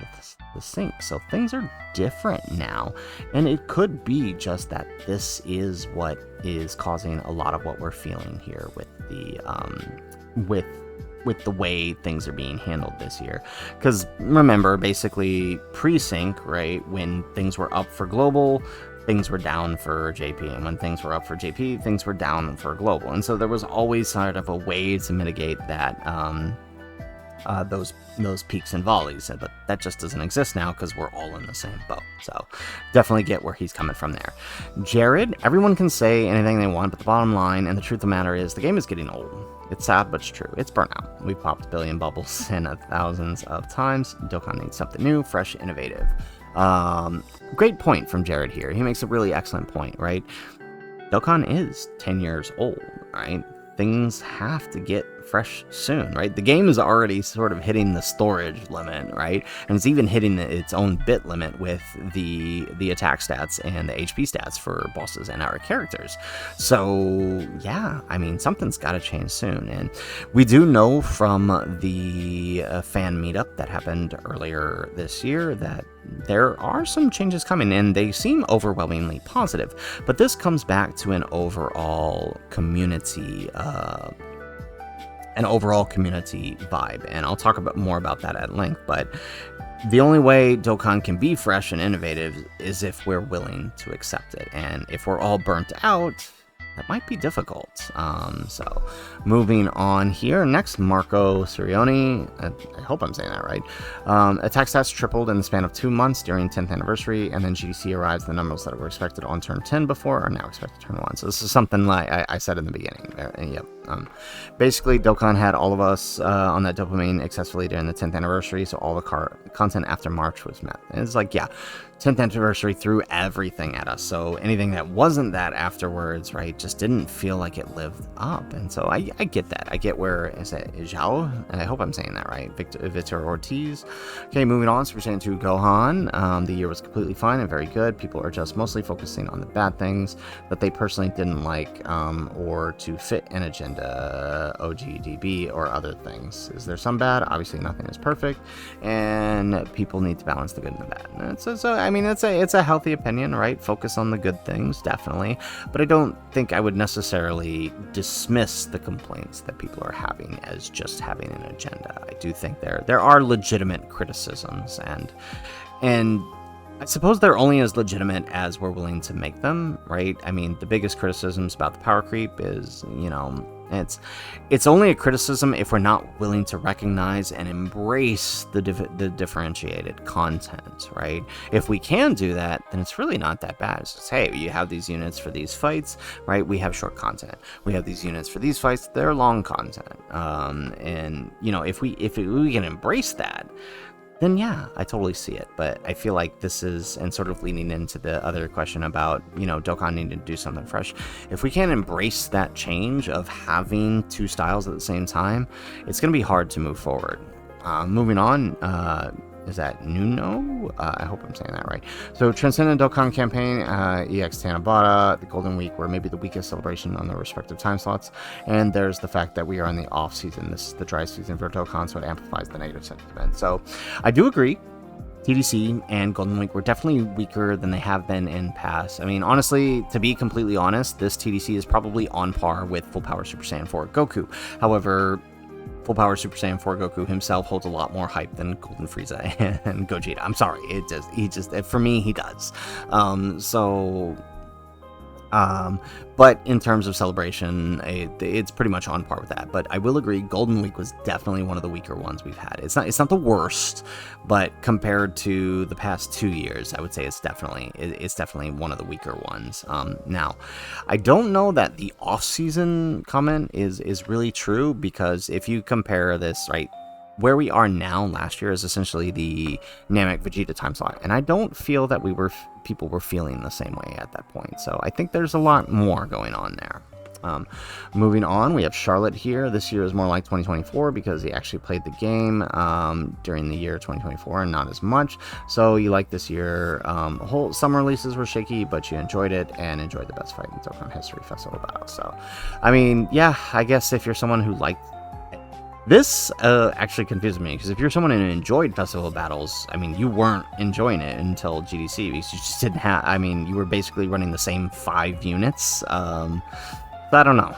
the sync, so things are different now, and it could be just that this is what is causing a lot of what we're feeling here with the with the way things are being handled this year. Because remember, basically pre-sync, right, when things were up for global, things were down for JP, and when things were up for JP, things were down for global, and so there was always sort of a way to mitigate that those peaks and volleys, but that just doesn't exist now because we're all in the same boat. So definitely get where he's coming from there. Jared, everyone can say anything they want, but the bottom line and the truth of the matter is the game is getting old. It's sad, but it's true. It's burnout. We've popped a billion bubbles and thousands of times. Dokkan needs something new, fresh, innovative. Great point from Jared here. He makes a really excellent point, right? Dokkan is 10 years old, right? Things have to get fresh soon, right? The game is already sort of hitting the storage limit, right? And it's even hitting its own bit limit with the attack stats and the HP stats for bosses and our characters. So yeah, I mean, something's got to change soon. And we do know from the fan meetup that happened earlier this year that there are some changes coming, and they seem overwhelmingly positive. But this comes back to an overall community vibe, and I'll talk about more about that at length. But the only way Dokkan can be fresh and innovative is if we're willing to accept it, and if we're all burnt out, that might be difficult. So moving on here, next, Marco Sirioni, I hope I'm saying that right. Attack stats tripled in the span of 2 months during 10th anniversary, and then GDC arrives. The numbers that were expected on turn 10 before are now expected turn 1. So this is something like I said in the beginning. Yep. Basically, Dokkan had all of us on that dopamine excessively during the 10th anniversary, so all the content after March was met. And it's like, yeah, 10th anniversary threw everything at us, so anything that wasn't that afterwards, right, just didn't feel like it lived up. And so I get that. I get where, is it Zhao? And I hope I'm saying that right. Victor Ortiz. Okay, moving on, Super Saiyan 2 Gohan. The year was completely fine and very good. People are just mostly focusing on the bad things that they personally didn't like, or to fit an agenda, OGDB, or other things. Is there some bad? Obviously nothing is perfect, and people need to balance the good and the bad. And it's a healthy opinion, right? Focus on the good things, definitely. But I don't think I would necessarily dismiss the complaints that people are having as just having an agenda. I do think there are legitimate criticisms, and I suppose they're only as legitimate as we're willing to make them, right? I mean, the biggest criticisms about the power creep is, it's only a criticism if we're not willing to recognize and embrace the differentiated content, right? If we can do that, then it's really not that bad. It's just, hey, you have these units for these fights, right? We have short content. We have these units for these fights, they're long content. And if we can embrace that, then yeah, I totally see it. But I feel like this is, and sort of leaning into the other question about, Dokkan needing to do something fresh. If we can't embrace that change of having two styles at the same time, it's going to be hard to move forward. Moving on, is that Nuno? I hope I'm saying that right. So Transcendent Dokkan campaign, EX Tanabata, the Golden Week were maybe the weakest celebration on the respective time slots. And there's the fact that we are in the off season. This is the dry season for Dokkan, so it amplifies the negative sentiment. So I do agree. TDC and Golden Week were definitely weaker than they have been in past. I mean, honestly, to be completely honest, this TDC is probably on par with Full Power Super Saiyan 4 Goku. However, Full Power Super Saiyan 4 Goku himself holds a lot more hype than Golden Frieza and Gogeta. I'm sorry, for me, he does. But in terms of celebration, it's pretty much on par with that. But I will agree, Golden Week was definitely one of the weaker ones we've had. It's not the worst, but compared to the past 2 years, I would say it's definitely one of the weaker ones. Now, I don't know that the off-season comment is really true, because if you compare this, right, where we are now, last year is essentially the Namek Vegeta time slot, and I don't feel that people were feeling the same way at that point. So I think there's a lot more going on there. Moving on, we have Charlotte here. This year is more like 2024 because he actually played the game during the year 2024 and not as much. So you like this year. Whole summer releases were shaky, but you enjoyed it and enjoyed the best fight in Dokkan history festival battle. So, I mean, yeah, I guess if you're someone who liked this actually confused me, because if you're someone who enjoyed festival battles, I mean, you weren't enjoying it until GDC, because you just didn't have, I mean, you were basically running the same 5 units. So I don't know.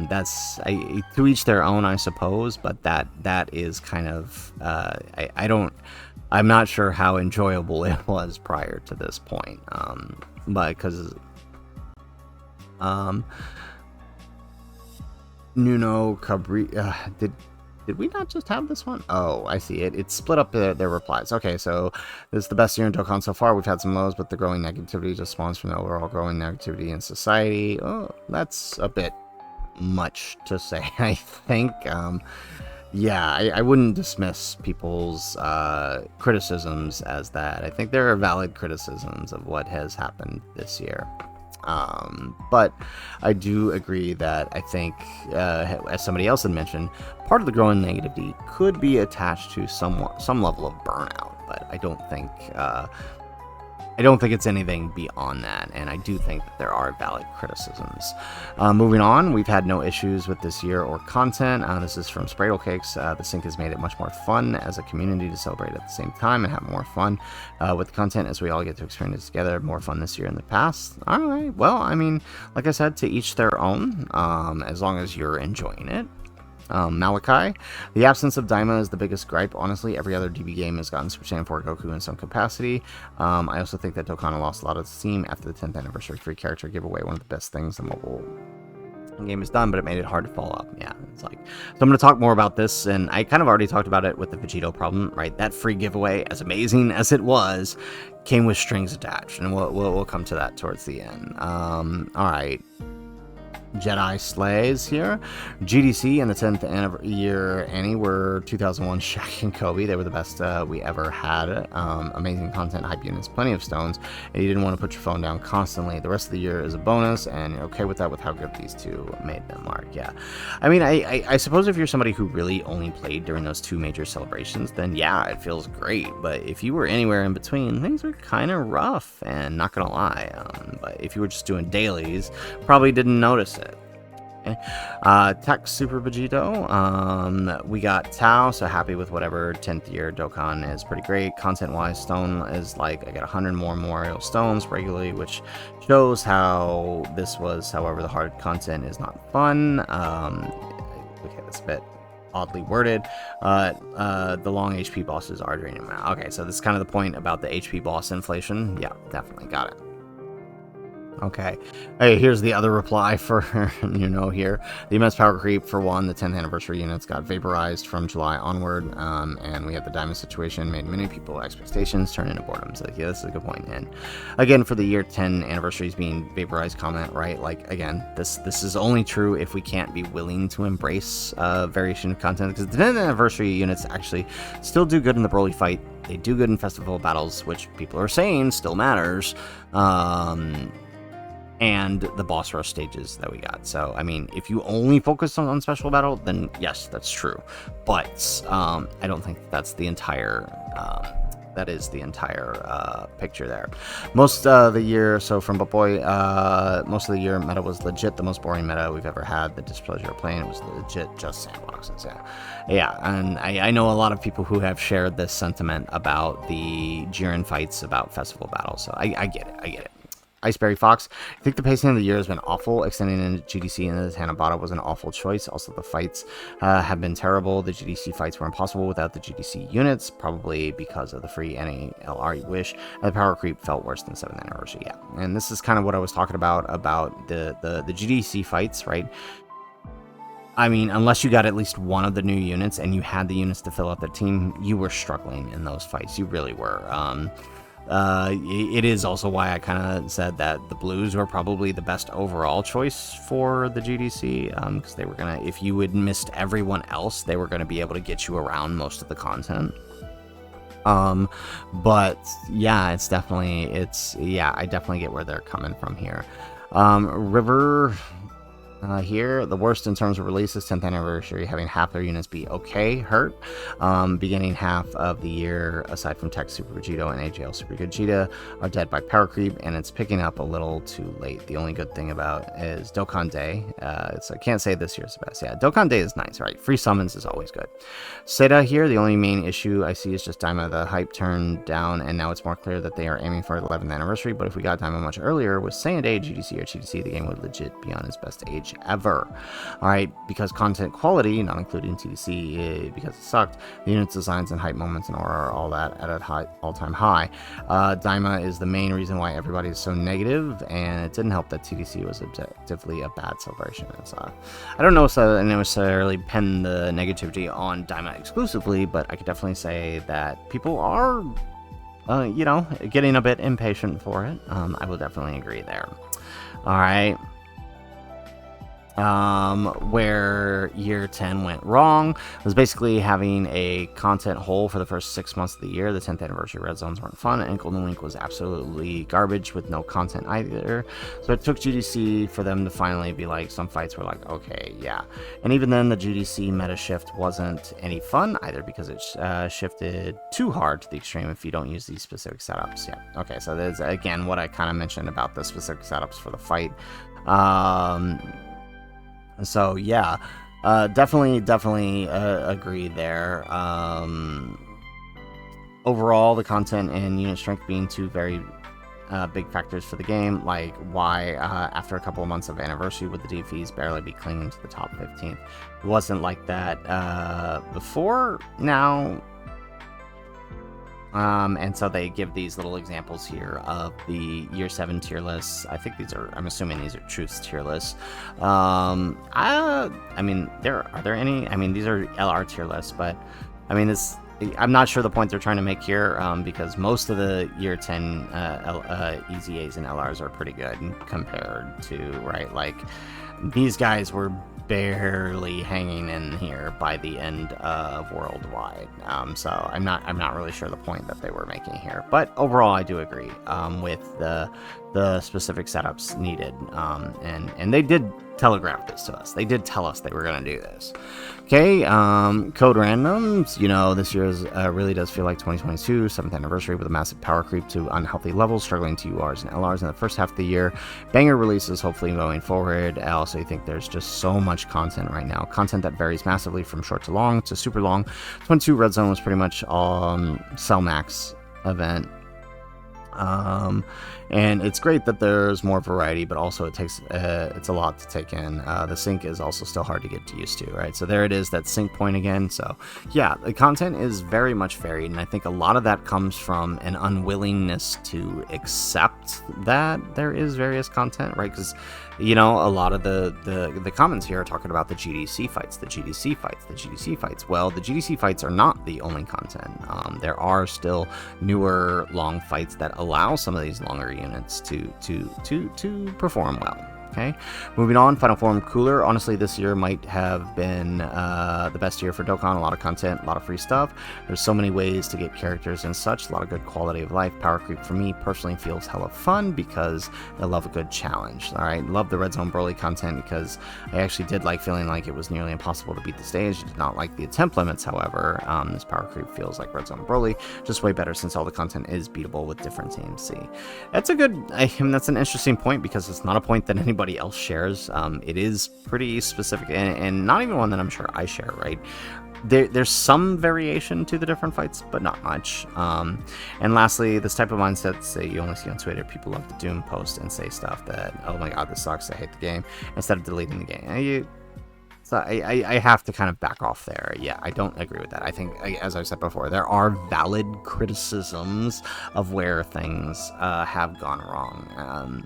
That's to each their own, I suppose, but that is kind of, I'm not sure how enjoyable it was prior to this point. But because, Nuno Cabri, Did we not just have this one? Oh, I see it. It split up their replies. Okay, so this is the best year in Dokkan so far. We've had some lows, but the growing negativity just spawns from the overall growing negativity in society. Oh, that's a bit much to say, I think. Yeah, I wouldn't dismiss people's criticisms as that. I think there are valid criticisms of what has happened this year. But I do agree that I think, as somebody else had mentioned, part of the growing negativity could be attached to some level of burnout. But I don't think it's anything beyond that, and I do think that there are valid criticisms. Moving on, we've had no issues with this year or content. This is from Spreadle Cakes. The sync has made it much more fun as a community to celebrate at the same time and have more fun with the content as we all get to experience it together. More fun this year than the past. All right, well, I mean, like I said, to each their own, as long as you're enjoying it. Malachi, the absence of Daima is the biggest gripe. Honestly, every other DB game has gotten Super Saiyan 4 Goku in some capacity. I also think that Dokkan lost a lot of steam after the 10th anniversary free character giveaway. One of the best things the mobile game has done, but it made it hard to follow up. Yeah, it's like, so I'm going to talk more about this, and I kind of already talked about it with the Vegito problem, right? That free giveaway, as amazing as it was, came with strings attached, and we'll come to that towards the end. All right. Jedi Slays here. GDC and the 10th year Annie were 2001 Shaq and Kobe. They were the best we ever had. Amazing content, hype units, plenty of stones, and you didn't want to put your phone down constantly. The rest of the year is a bonus, and you're okay with that with how good these two made them, Mark. Yeah. I mean, I suppose if you're somebody who really only played during those two major celebrations, then yeah, it feels great. But if you were anywhere in between, things are kind of rough, and not gonna lie. But if you were just doing dailies, probably didn't notice it. Tech Super Vegito. We got Tao, so happy with whatever 10th year Dokkan is pretty great. Content wise, Stone is like, I get 100 more Memorial Stones regularly, which shows how this was, however, the hard content is not fun. Okay, that's a bit oddly worded. The long HP bosses are draining them out. Okay, so this is kind of the point about the HP boss inflation. Yeah, definitely got it. Okay. Hey, here's the other reply for, here. The immense power creep, for one, the 10th anniversary units got vaporized from July onward, and we had the diamond situation, made many people expectations turn into boredom. So, yeah, this is a good point. And again, for the year 10 anniversaries being vaporized comment, right? Like, again, this is only true if we can't be willing to embrace variation of content, because the 10th anniversary units actually still do good in the Broly fight. They do good in festival battles, which people are saying still matters. And the boss rush stages that we got. So, I mean, if you only focus on special battle, then yes, that's true. But I don't think that's the entire picture there. Most of the year, so from Boy, most of the year meta was legit the most boring meta we've ever had. The displeasure of playing, it was legit just sandboxes. Yeah, and I know a lot of people who have shared this sentiment about the Jiren fights, about festival battles. So I get it. Iceberry Fox, I think the pacing of the year has been awful. Extending into GDC into the Hanabata was an awful choice. Also, the fights have been terrible. The GDC fights were impossible without the GDC units, probably because of the free NALR wish. And the power creep felt worse than 7th anniversary. Yeah, and this is kind of what I was talking about the GDC fights, right? I mean, unless you got at least one of the new units and you had the units to fill out the team, you were struggling in those fights. You really were. It is also why I kind of said that the blues were probably the best overall choice for the GDC, because they were gonna, if you had missed everyone else, they were gonna be able to get you around most of the content. But yeah, I definitely get where they're coming from here. River. Here, the worst in terms of releases, 10th anniversary, having half their units be okay, hurt. Beginning half of the year, aside from Tech Super Vegito and AJL Super Gogeta, are dead by power creep, and it's picking up a little too late. The only good thing about is Dokkan Day. So I can't say this year's the best. Yeah, Dokkan Day is nice, right? Free summons is always good. Seda here, the only main issue I see is just Daima. The hype turned down, and now it's more clear that they are aiming for the 11th anniversary, but if we got Daima much earlier, with Saiyan Day, GDC or GDC, the game would legit be on its best age change ever. Alright, because content quality, not including TDC because it sucked, the unit designs and hype moments and aura are all that at an all-time high. Daima is the main reason why everybody is so negative, and it didn't help that TDC was objectively a bad celebration. I don't know if I necessarily pen the negativity on Daima exclusively, but I could definitely say that people are getting a bit impatient for it. I will definitely agree there. Alright. Where year 10 went wrong was basically having a content hole for the first 6 months of the year. The 10th anniversary red zones weren't fun, and Golden Week was absolutely garbage with no content either. So it took GDC for them to finally be like, some fights were like, okay, yeah. And even then, the GDC meta shift wasn't any fun either, because it shifted too hard to the extreme if you don't use these specific setups. Yeah, okay, so there's again what I kind of mentioned about the specific setups for the fight. So yeah, definitely agree there. Overall, the content and unit strength being two very big factors for the game, like why after a couple of months of anniversary would the DFEs barely be clinging to the top 15th. It wasn't like that before. Now and so they give these little examples here of the year 7 tier lists. I think these are, I'm assuming these are truths tier lists. I mean, are there any? I mean, these are LR tier lists, but I mean, I'm not sure the point they're trying to make here, because most of the year 10 EZAs and LRs are pretty good compared to, right? Like, these guys were barely hanging in here by the end of Worldwide. So I'm not really sure the point that they were making here, but overall I do agree with the specific setups needed, and they did telegraph this to us. They did tell us they were going to do this. Okay, code randoms. You know, this year really does feel like 2022, 7th anniversary, with a massive power creep to unhealthy levels, struggling to URs and LRs in the first half of the year. Banger releases, hopefully, going forward. I also think there's just so much content right now. Content that varies massively from short to long to super long. 22 Red Zone was pretty much Cell Max event. And it's great that there's more variety, but also it's a lot to take in. The sync is also still hard to get used to, right? So there it is, that sync point again. So yeah, the content is very much varied, and I think a lot of that comes from an unwillingness to accept that there is various content, right? Because, you know, a lot of the comments here are talking about the GDC fights, the GDC fights, the GDC fights. Well, the GDC fights are not the only content. There are still newer long fights that allow some of these longer units to perform well. Okay, moving on, Final Form Cooler. Honestly, this year might have been the best year for Dokkan. A lot of content, a lot of free stuff. There's so many ways to get characters and such. A lot of good quality of life. Power creep for me personally feels hella fun because I love a good challenge. All right, love the Red Zone Broly content because I actually did like feeling like it was nearly impossible to beat the stage. I did not like the attempt limits, however. This power creep feels like Red Zone Broly, just way better since all the content is beatable with different teams. See, that's that's an interesting point because it's not a point that anybody else shares. It is pretty specific and not even one that I'm sure I share, right? There's some variation to the different fights, but not much. And lastly, this type of mindsets that you only see on Twitter. People love to doom post and say stuff that, oh my god, this sucks, I hate the game, instead of deleting the game. So I have to kind of back off there. Yeah, I don't agree with that. I think, as I said before, there are valid criticisms of where things have gone wrong.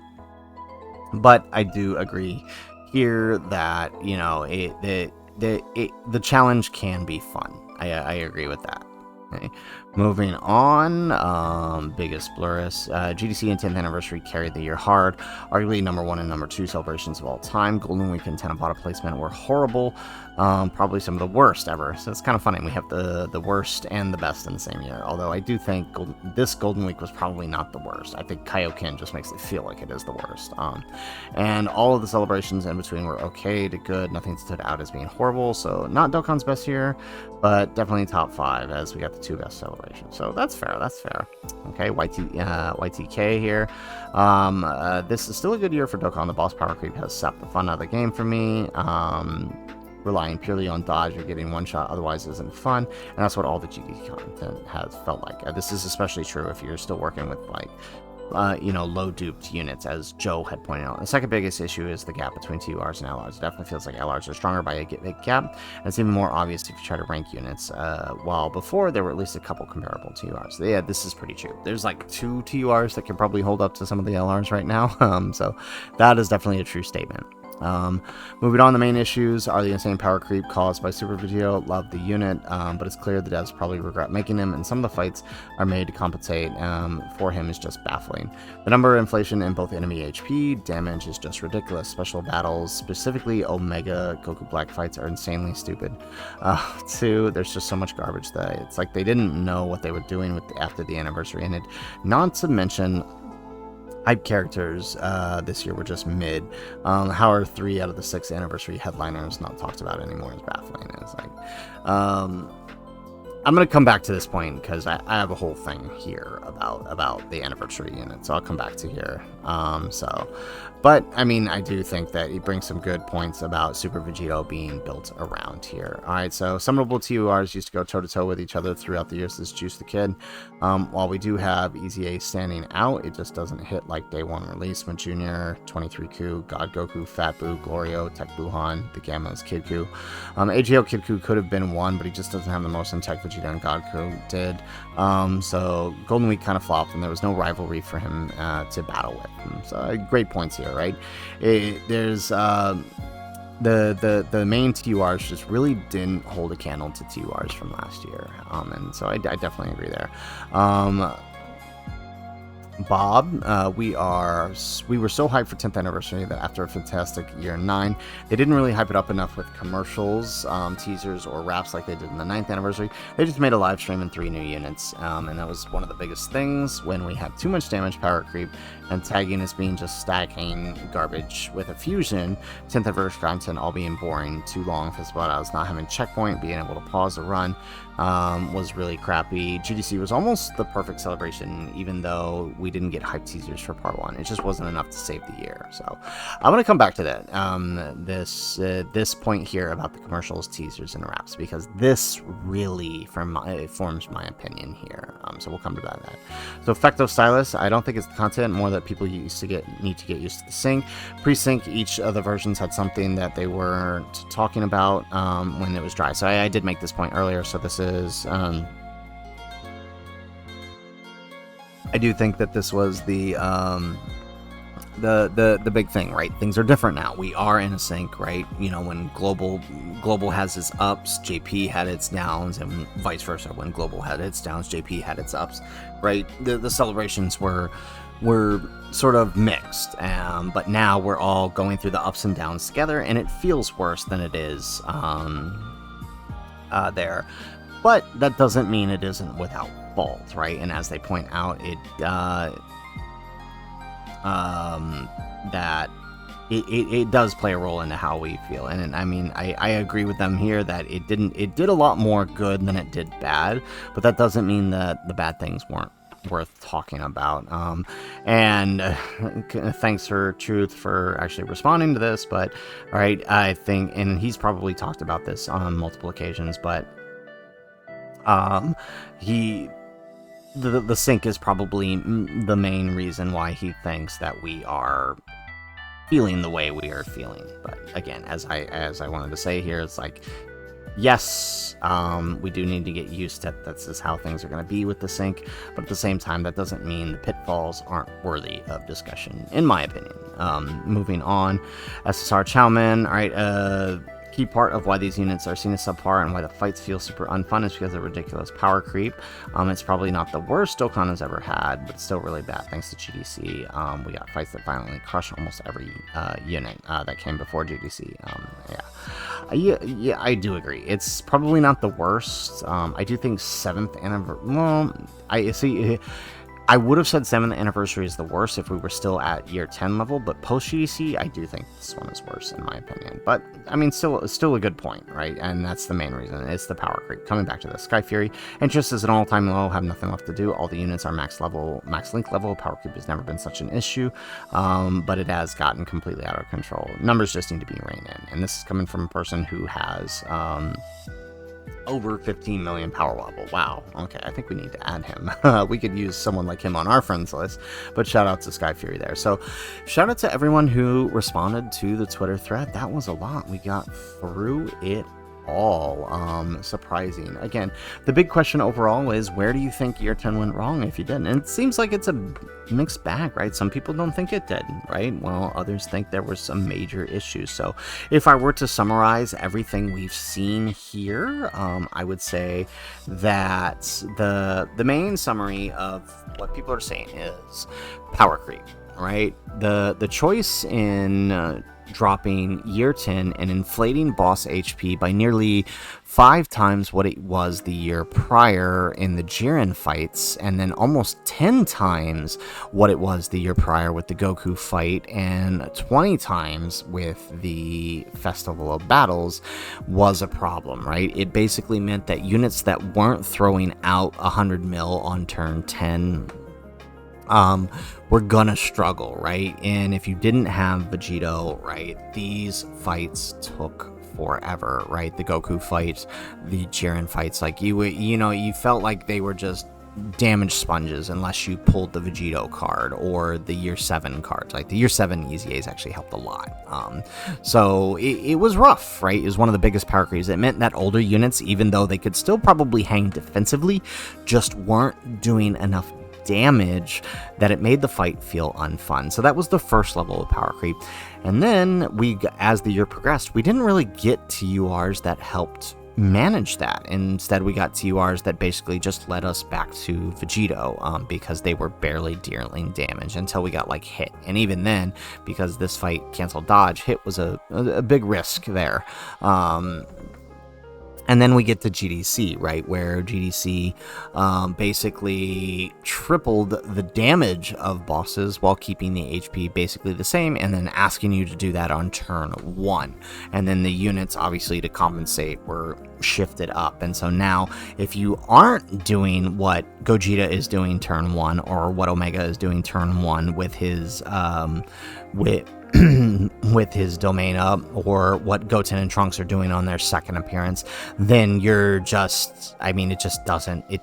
But I do agree here that, you know, the challenge can be fun. I agree with that. Okay. Moving on, biggest blurus. GDC and 10th anniversary carried the year hard. Arguably number 1 and number 2 celebrations of all time. Golden Week and Tenabata placement were horrible. Probably some of the worst ever. So it's kind of funny. We have the worst and the best in the same year. Although I do think this Golden Week was probably not the worst. I think Kaioken just makes it feel like it is the worst. And all of the celebrations in between were okay to good. Nothing stood out as being horrible. So not Dokkan's best year, but definitely top 5 as we got the 2 best celebrations. So that's fair. That's fair. Okay, YTK here. This is still a good year for Dokkan. The boss power creep has sapped the fun out of the game for me. Relying purely on dodge or getting one shot otherwise isn't fun, and that's what all the GD content has felt like. This is especially true if you're still working with like low duped units, as Joe had pointed out. The second biggest issue is the gap between TURs and LRs. It definitely feels like LRs are stronger by a big gap, and it's even more obvious if you try to rank units, while before there were at least a couple comparable TURs. Yeah, this is pretty true. There's like 2 TURs that can probably hold up to some of the LRs right now, so that is definitely a true statement. Moving on, the main issues are the insane power creep caused by Super Vegito. Love the unit, but it's clear the devs probably regret making him, and some of the fights are made to compensate for him is just baffling. The number of inflation in both enemy HP damage is just ridiculous. Special battles, specifically Omega Goku Black fights, are insanely stupid. 2, there's just so much garbage that it's like they didn't know what they were doing after the anniversary ended. Not to mention, hype characters this year were just mid. How are 3 out of the 6 anniversary headliners not talked about anymore is baffling. It's like, I'm going to come back to this point because I have a whole thing here about the anniversary unit, so I'll come back to here. But I mean, I do think that it brings some good points about Super Vegito being built around here. Alright, so summonable TURs used to go toe-to-toe with each other throughout the years this Juice the Kid. While we do have Easy A standing out, it just doesn't hit like day 1 release when Junior, 23Ku, God Goku, Fat Buu, Glorio, Tech Buhan, the Gammas, Kid Ku. AGL Kid Ku could have been one, but he just doesn't have the most in Tech Vegeta and God Goku did. So Golden Week kind of flopped, and there was no rivalry for him to battle with. So great points here, right? There's the main TURs just really didn't hold a candle to TURs from last year, and so I definitely agree there. Bob, we were so hyped for 10th anniversary that after a fantastic year 9, they didn't really hype it up enough with commercials, teasers, or raps like they did in the 9th anniversary. They just made a live stream and 3 new units, and that was one of the biggest things when we had too much damage power creep and tagging as being just stacking garbage with a fusion, 10th anniversary content all being boring, too long for spot outs, not having checkpoint, being able to pause the run was really crappy. GDC was almost the perfect celebration, even though we didn't get hype teasers for part 1. It just wasn't enough to save the year. So I'm going to come back to that, this point here about the commercials, teasers, and wraps, because this really forms my opinion here. So we'll come to that. So Fecto Stylus, I don't think it's the content, more that people need to get used to the sync. Pre-sync, each of the versions had something that they weren't talking about when it was dry. So I did make this point earlier, so this is I do think that this was the big thing, right? Things are different now. We are in a sync, right? You know, when global has its ups, JP had its downs, and vice versa. When global had its downs, JP had its ups, right? The celebrations were sort of mixed, but now we're all going through the ups and downs together, and it feels worse than it is there. But that doesn't mean it isn't without fault, right? And as they point out, it does play a role into how we feel. And I mean, I agree with them here that it did a lot more good than it did bad, but that doesn't mean that the bad things weren't worth talking about. And thanks for Truth for actually responding to this, but all right, I think, and he's probably talked about this on multiple occasions, but the sync is probably the main reason why he thinks that we are feeling the way we are feeling. But again, as I wanted to say here, it's like, yes, we do need to get used to that's just how things are going to be with the sync, but at the same time, that doesn't mean the pitfalls aren't worthy of discussion, in my opinion. Moving on, SSR Chowman, all right, key part of why these units are seen as subpar and why the fights feel super unfun is because of ridiculous power creep. It's probably not the worst Dokkan has ever had, but still really bad thanks to GDC. We got fights that violently crush almost every unit that came before GDC. Yeah, I do agree. It's probably not the worst. I do think 7th anniversary. Well, I would have said 7th anniversary is the worst if we were still at year 10 level, but post GDC, I do think this one is worse in my opinion. But I mean, still a good point, right? And that's the main reason. It's the power creep. Coming back to the Sky Fury, interest is an all-time low. Have nothing left to do. All the units are max link level. Power creep has never been such an issue, but it has gotten completely out of control. Numbers just need to be reined in, and this is coming from a person who has over 15 million power level. Wow. Okay, I think we need to add him. We could use someone like him on our friends list, but shout out to Sky Fury there. So shout out to everyone who responded to the Twitter thread. That was a lot. We got through it all. Surprising. Again, the big question overall is, where do you think year 10 went wrong if you didn't? And it seems like it's a mixed bag, right? Some people don't think it did, right? Well, others think there were some major issues. So if I were to summarize everything we've seen here, I would say that the main summary of what people are saying is power creep, right? The choice in dropping year 10 and inflating boss HP by nearly 5 times what it was the year prior in the Jiren fights, and then almost 10 times what it was the year prior with the Goku fight, and 20 times with the Festival of Battles, was a problem, right? It basically meant that units that weren't throwing out 100 mil on turn 10 we're gonna struggle, right? And if you didn't have Vegito, right, these fights took forever, right? The Goku fights, the Jiren fights, like you felt like they were just damage sponges unless you pulled the Vegito card or the year 7 cards. Like the year 7 EZAs actually helped a lot. So it was rough, right? It was one of the biggest power creeps. It meant that older units, even though they could still probably hang defensively, just weren't doing enough damage that it made the fight feel unfun. So that was the first level of power creep. And then as the year progressed, we didn't really get TURs that helped manage that. Instead, we got TURs that basically just led us back to Vegito, because they were barely dealing damage until we got like hit. And even then, because this fight canceled dodge, hit was a big risk there. And then we get to GDC, right, where GDC basically tripled the damage of bosses while keeping the HP basically the same, and then asking you to do that on turn 1. And then the units, obviously, to compensate, were shifted up. And so now, if you aren't doing what Gogeta is doing turn 1, or what Omega is doing turn 1 with his with his domain up, or what Goten and Trunks are doing on their second appearance, then you're just, I mean, it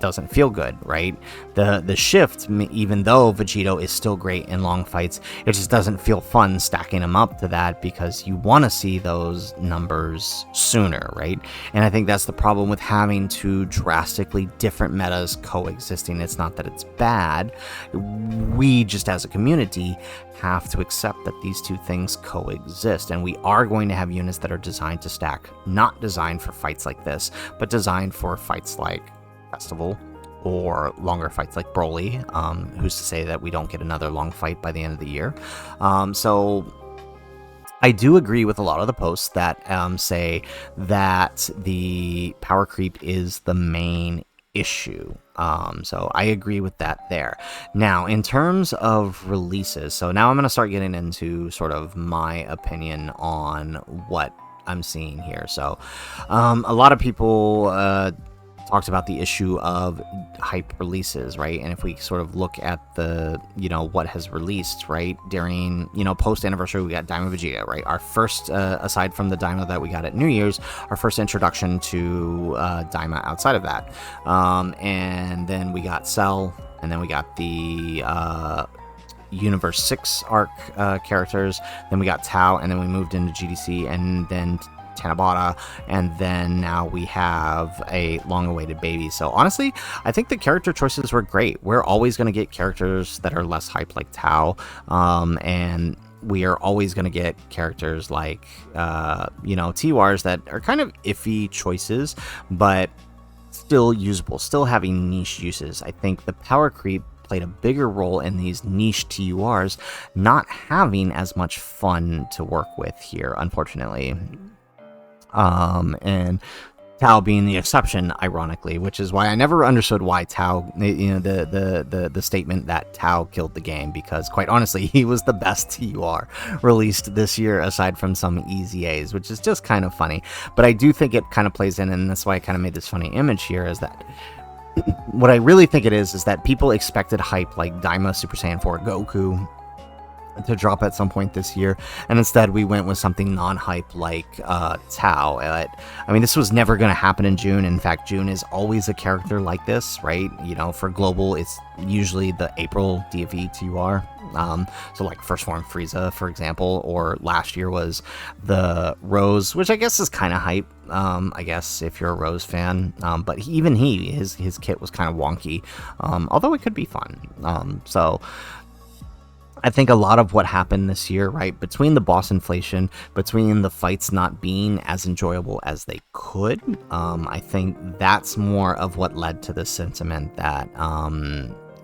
doesn't feel good, right? The shift, even though Vegito is still great in long fights, it just doesn't feel fun stacking them up to that, because you want to see those numbers sooner, right? And I think that's the problem with having two drastically different metas coexisting. It's not that it's bad. We just, as a community, have to accept that these two things coexist, and we are going to have units that are designed to stack, not designed for fights like this, but designed for fights like Festival, or longer fights like Broly. Who's to say that we don't get another long fight by the end of the year? So I do agree with a lot of the posts that say that the power creep is the main issue. So I agree with that there. Now, in terms of releases, so now I'm going to start getting into sort of my opinion on what I'm seeing here. So a lot of people talked about the issue of hype releases, right? And if we sort of look at the, what has released, right, during, post anniversary, we got Daima Vegeta, right? Our first, aside from the Daima that we got at New Year's, our first introduction to Daima outside of that. And then we got Cell, and then we got the Universe 6 arc characters, then we got Tao, and then we moved into GDC, and then Tanabata, and then now we have a long-awaited baby. So honestly, I think the character choices were great. We're always going to get characters that are less hype like Tao, and we are always going to get characters like, TWARs that are kind of iffy choices, but still usable, still having niche uses. I think the power creep played a bigger role in these niche TURs not having as much fun to work with here, unfortunately. And Tao being the exception, ironically, which is why I never understood why Tao, the statement that Tao killed the game, because quite honestly, he was the best TUR released this year, aside from some EZAs, which is just kind of funny. But I do think it kind of plays in, and that's why I kind of made this funny image here, is that what I really think it is that people expected hype like Daima Super Saiyan 4 Goku, to drop at some point this year, and instead we went with something non-hype like Tao. I mean, this was never going to happen in June. In fact, June is always a character like this, right? You know, for global, it's usually the April DFE TUR. So like First Form Frieza, for example, or last year was the Rose, which I guess is kind of hype, I guess, if you're a Rose fan. But even his kit was kind of wonky, although it could be fun. So I think a lot of what happened this year, right, between the boss inflation, between the fights not being as enjoyable as they could, I think that's more of what led to the sentiment that,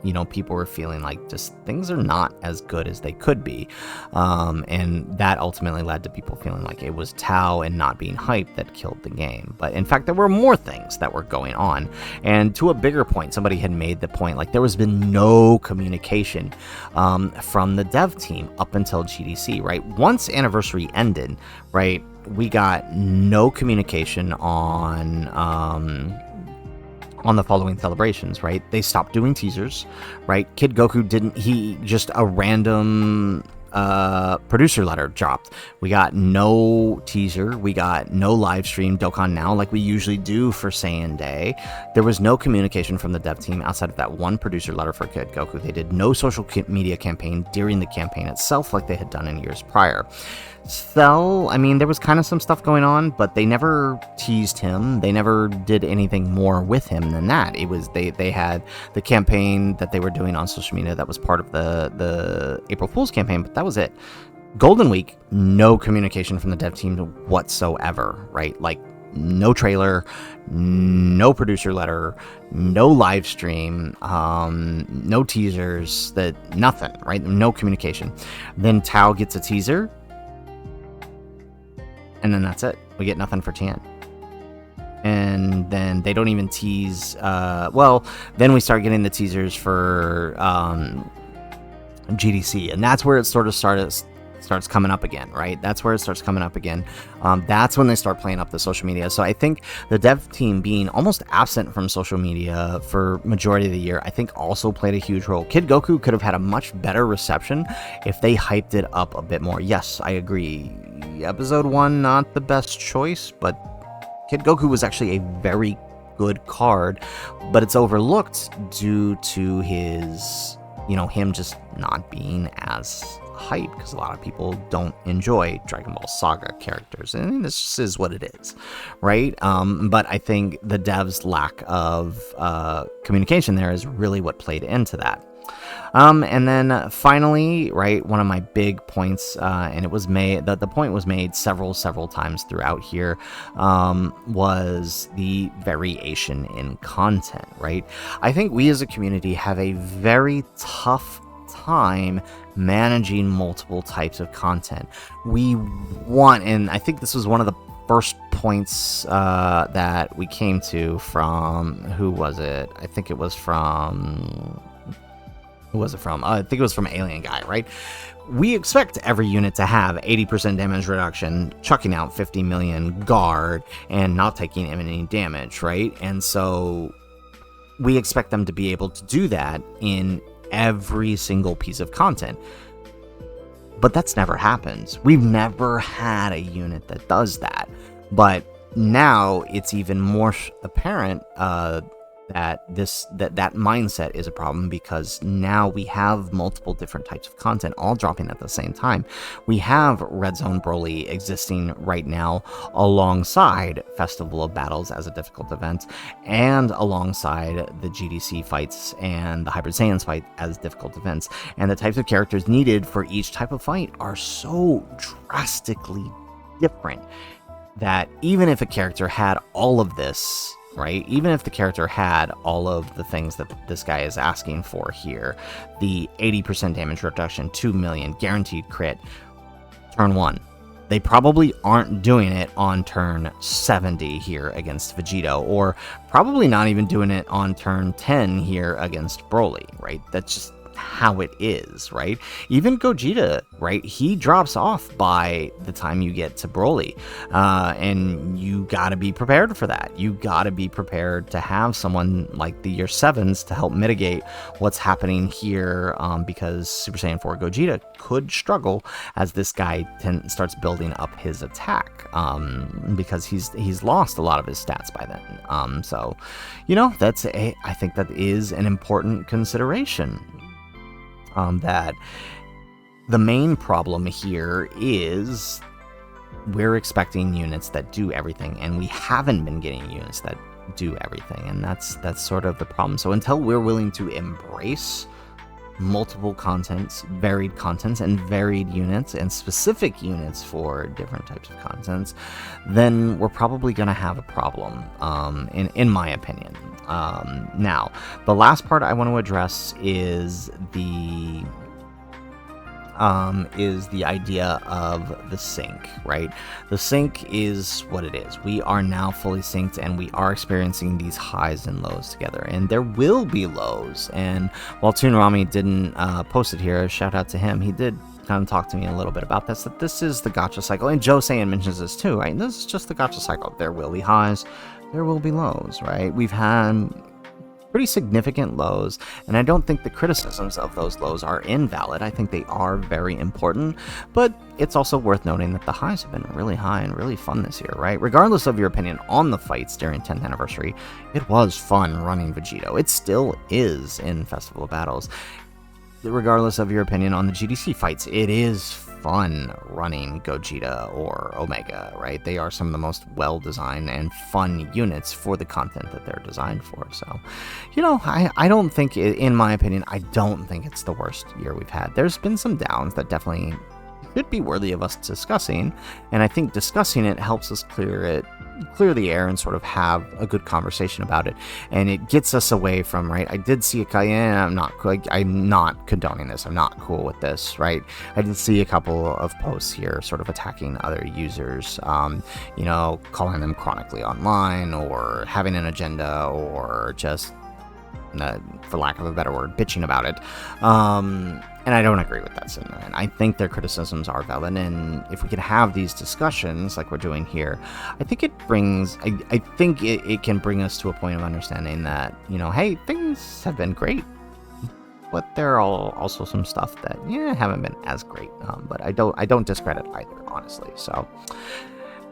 you know, people were feeling like just things are not as good as they could be. And that ultimately led to people feeling like it was Tao and not being hyped that killed the game. But in fact, there were more things that were going on. And to a bigger point, somebody had made the point, like there has been no communication from the dev team up until GDC, right? Once Anniversary ended, right, we got no communication on the following celebrations, right? They stopped doing teasers, right? Kid Goku didn't, he just a random producer letter dropped. We got no teaser, we got no live stream Dokkan Now like we usually do for Saiyan Day. There was no communication from the dev team outside of that one producer letter for Kid Goku. They did no social media campaign during the campaign itself like they had done in years prior. So, I mean, there was kind of some stuff going on, but they never teased him. They never did anything more with him than that. It was they had the campaign that they were doing on social media that was part of the April Fool's campaign, but that was it. Golden Week, no communication from the dev team whatsoever, right? Like, no trailer, no producer letter, no live stream, no teasers, nothing, right? No communication. Then Tao gets a teaser, and then that's it. We get nothing for Tien. And then they don't even tease, then we start getting the teasers for GDC, and that's where it sort of starts coming up again, right? That's where it starts coming up again. That's when they start playing up the social media. So I think the dev team being almost absent from social media for majority of the year, I think also played a huge role. Kid Goku could have had a much better reception if they hyped it up a bit more. Yes, I agree. Episode 1, not the best choice, but Kid Goku was actually a very good card, but it's overlooked due to his, him just not being as hype, because a lot of people don't enjoy Dragon Ball Saga characters, and this just is what it is, right? But I think the devs' lack of communication there is really what played into that. And then finally, right, one of my big points, and it was made, the point was made several times throughout here, was the variation in content, right? I think we as a community have a very tough time managing multiple types of content. We want, and I think this was one of the first points that we came to from, who was it? I think it was from... Who was it from? I think it was from Alien Guy, right? We expect every unit to have 80% damage reduction, chucking out 50 million guard, and not taking any damage, right? And so we expect them to be able to do that in every single piece of content. But that's never happened. We've never had a unit that does that. But now it's even more apparent that that mindset is a problem, because now we have multiple different types of content all dropping at the same time. We have Red Zone Broly existing right now alongside Festival of Battles as a difficult event, and alongside the GDC fights and the Hybrid Saiyans fight as difficult events. And the types of characters needed for each type of fight are so drastically different that even if a character had all of this, right? Even if the character had all of the things that this guy is asking for here, the 80% damage reduction, 2 million, guaranteed crit, turn 1. They probably aren't doing it on turn 70 here against Vegito, or probably not even doing it on turn 10 here against Broly, right? That's just how it is, right? Even Gogeta, right? He drops off by the time you get to Broly, and you gotta be prepared for that. You gotta be prepared to have someone like the Year 7s to help mitigate what's happening here, because Super Saiyan 4 Gogeta could struggle as this guy starts building up his attack, because he's lost a lot of his stats by then. So, you know, I think that is an important consideration. That the main problem here is we're expecting units that do everything, and we haven't been getting units that do everything, and that's sort of the problem. So until we're willing to embrace multiple contents, varied contents, and varied units, and specific units for different types of contents, then we're probably going to have a problem, in my opinion. Now, the last part I want to address is the idea of the sync, right? The sync is what it is. We are now fully synced, and we are experiencing these highs and lows together, and there will be lows. And while Toonrami didn't post it here, shout out to him, he did kind of talk to me a little bit about this, that this is the gacha cycle, and Joe Saiyan mentions this too, right? And this is just the gacha cycle. There will be highs, there will be lows, right? We've had pretty significant lows, and I don't think the criticisms of those lows are invalid. I think they are very important, but it's also worth noting that the highs have been really high and really fun this year, right? Regardless of your opinion on the fights during 10th anniversary, it was fun running Vegito. It still is in Festival of Battles. Regardless of your opinion on the GDC fights, it is fun running Gogeta or Omega, right? They are some of the most well-designed and fun units for the content that they're designed for. So, you know, I don't think, in my opinion, I don't think it's the worst year we've had. There's been some downs that definitely could be worthy of us discussing, and I think discussing it helps us clear the air and sort of have a good conversation about it, and it gets us away from, right, I did see I'm not condoning this, I'm not cool with this, right? I did see a couple of posts here sort of attacking other users, you know, calling them chronically online, or having an agenda, or just, for lack of a better word, bitching about it. And I don't agree with that sentiment. I think their criticisms are valid, and if we can have these discussions like we're doing here, I think it brings, I think it can bring us to a point of understanding that, you know, hey, things have been great, but there are also some stuff that, yeah, haven't been as great. But I don't discredit either, honestly. So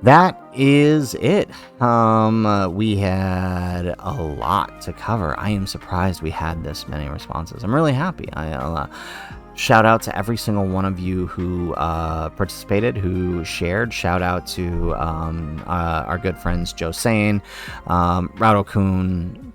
that is it. We had a lot to cover. I am surprised we had this many responses. I'm really happy. I'll shout out to every single one of you who participated, who shared. Shout out to our good friends Joe Sane, Rado-kun,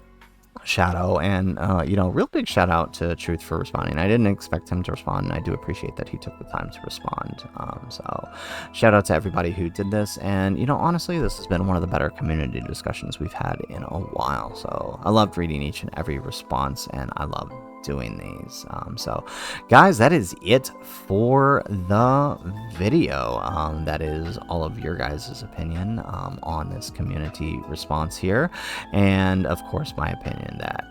Shadow, and you know, real big shout out to Truth for responding. I didn't expect him to respond, and I do appreciate that he took the time to respond. So shout out to everybody who did this, and you know, honestly, this has been one of the better community discussions we've had in a while. So I loved reading each and every response, and I love doing these. So guys, that is it for the video. That is all of your guys' opinion on this community response here, and of course my opinion that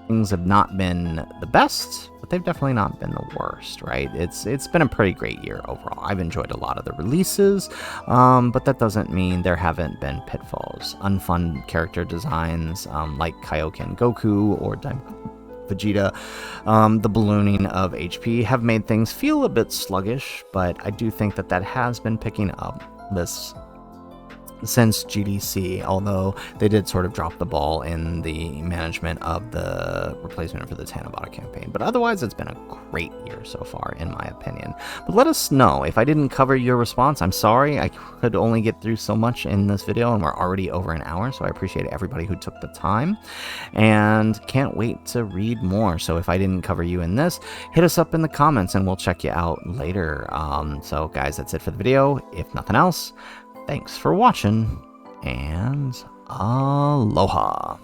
things have not been the best, but they've definitely not been the worst, right? It's been a pretty great year overall. I've enjoyed a lot of the releases, but that doesn't mean there haven't been pitfalls. Unfun character designs like Kaioken Goku or Vegeta, the ballooning of HP have made things feel a bit sluggish, but I do think that has been picking up this since GDC, although they did sort of drop the ball in the management of the replacement for the Tanabata campaign. But otherwise, it's been a great year so far, in my opinion. But let us know. If I didn't cover your response, I'm sorry. I could only get through so much in this video, and we're already over an hour, so I appreciate everybody who took the time, and can't wait to read more. So if I didn't cover you in this, hit us up in the comments, and we'll check you out later. So guys, that's it for the video. If nothing else, thanks for watching, and aloha.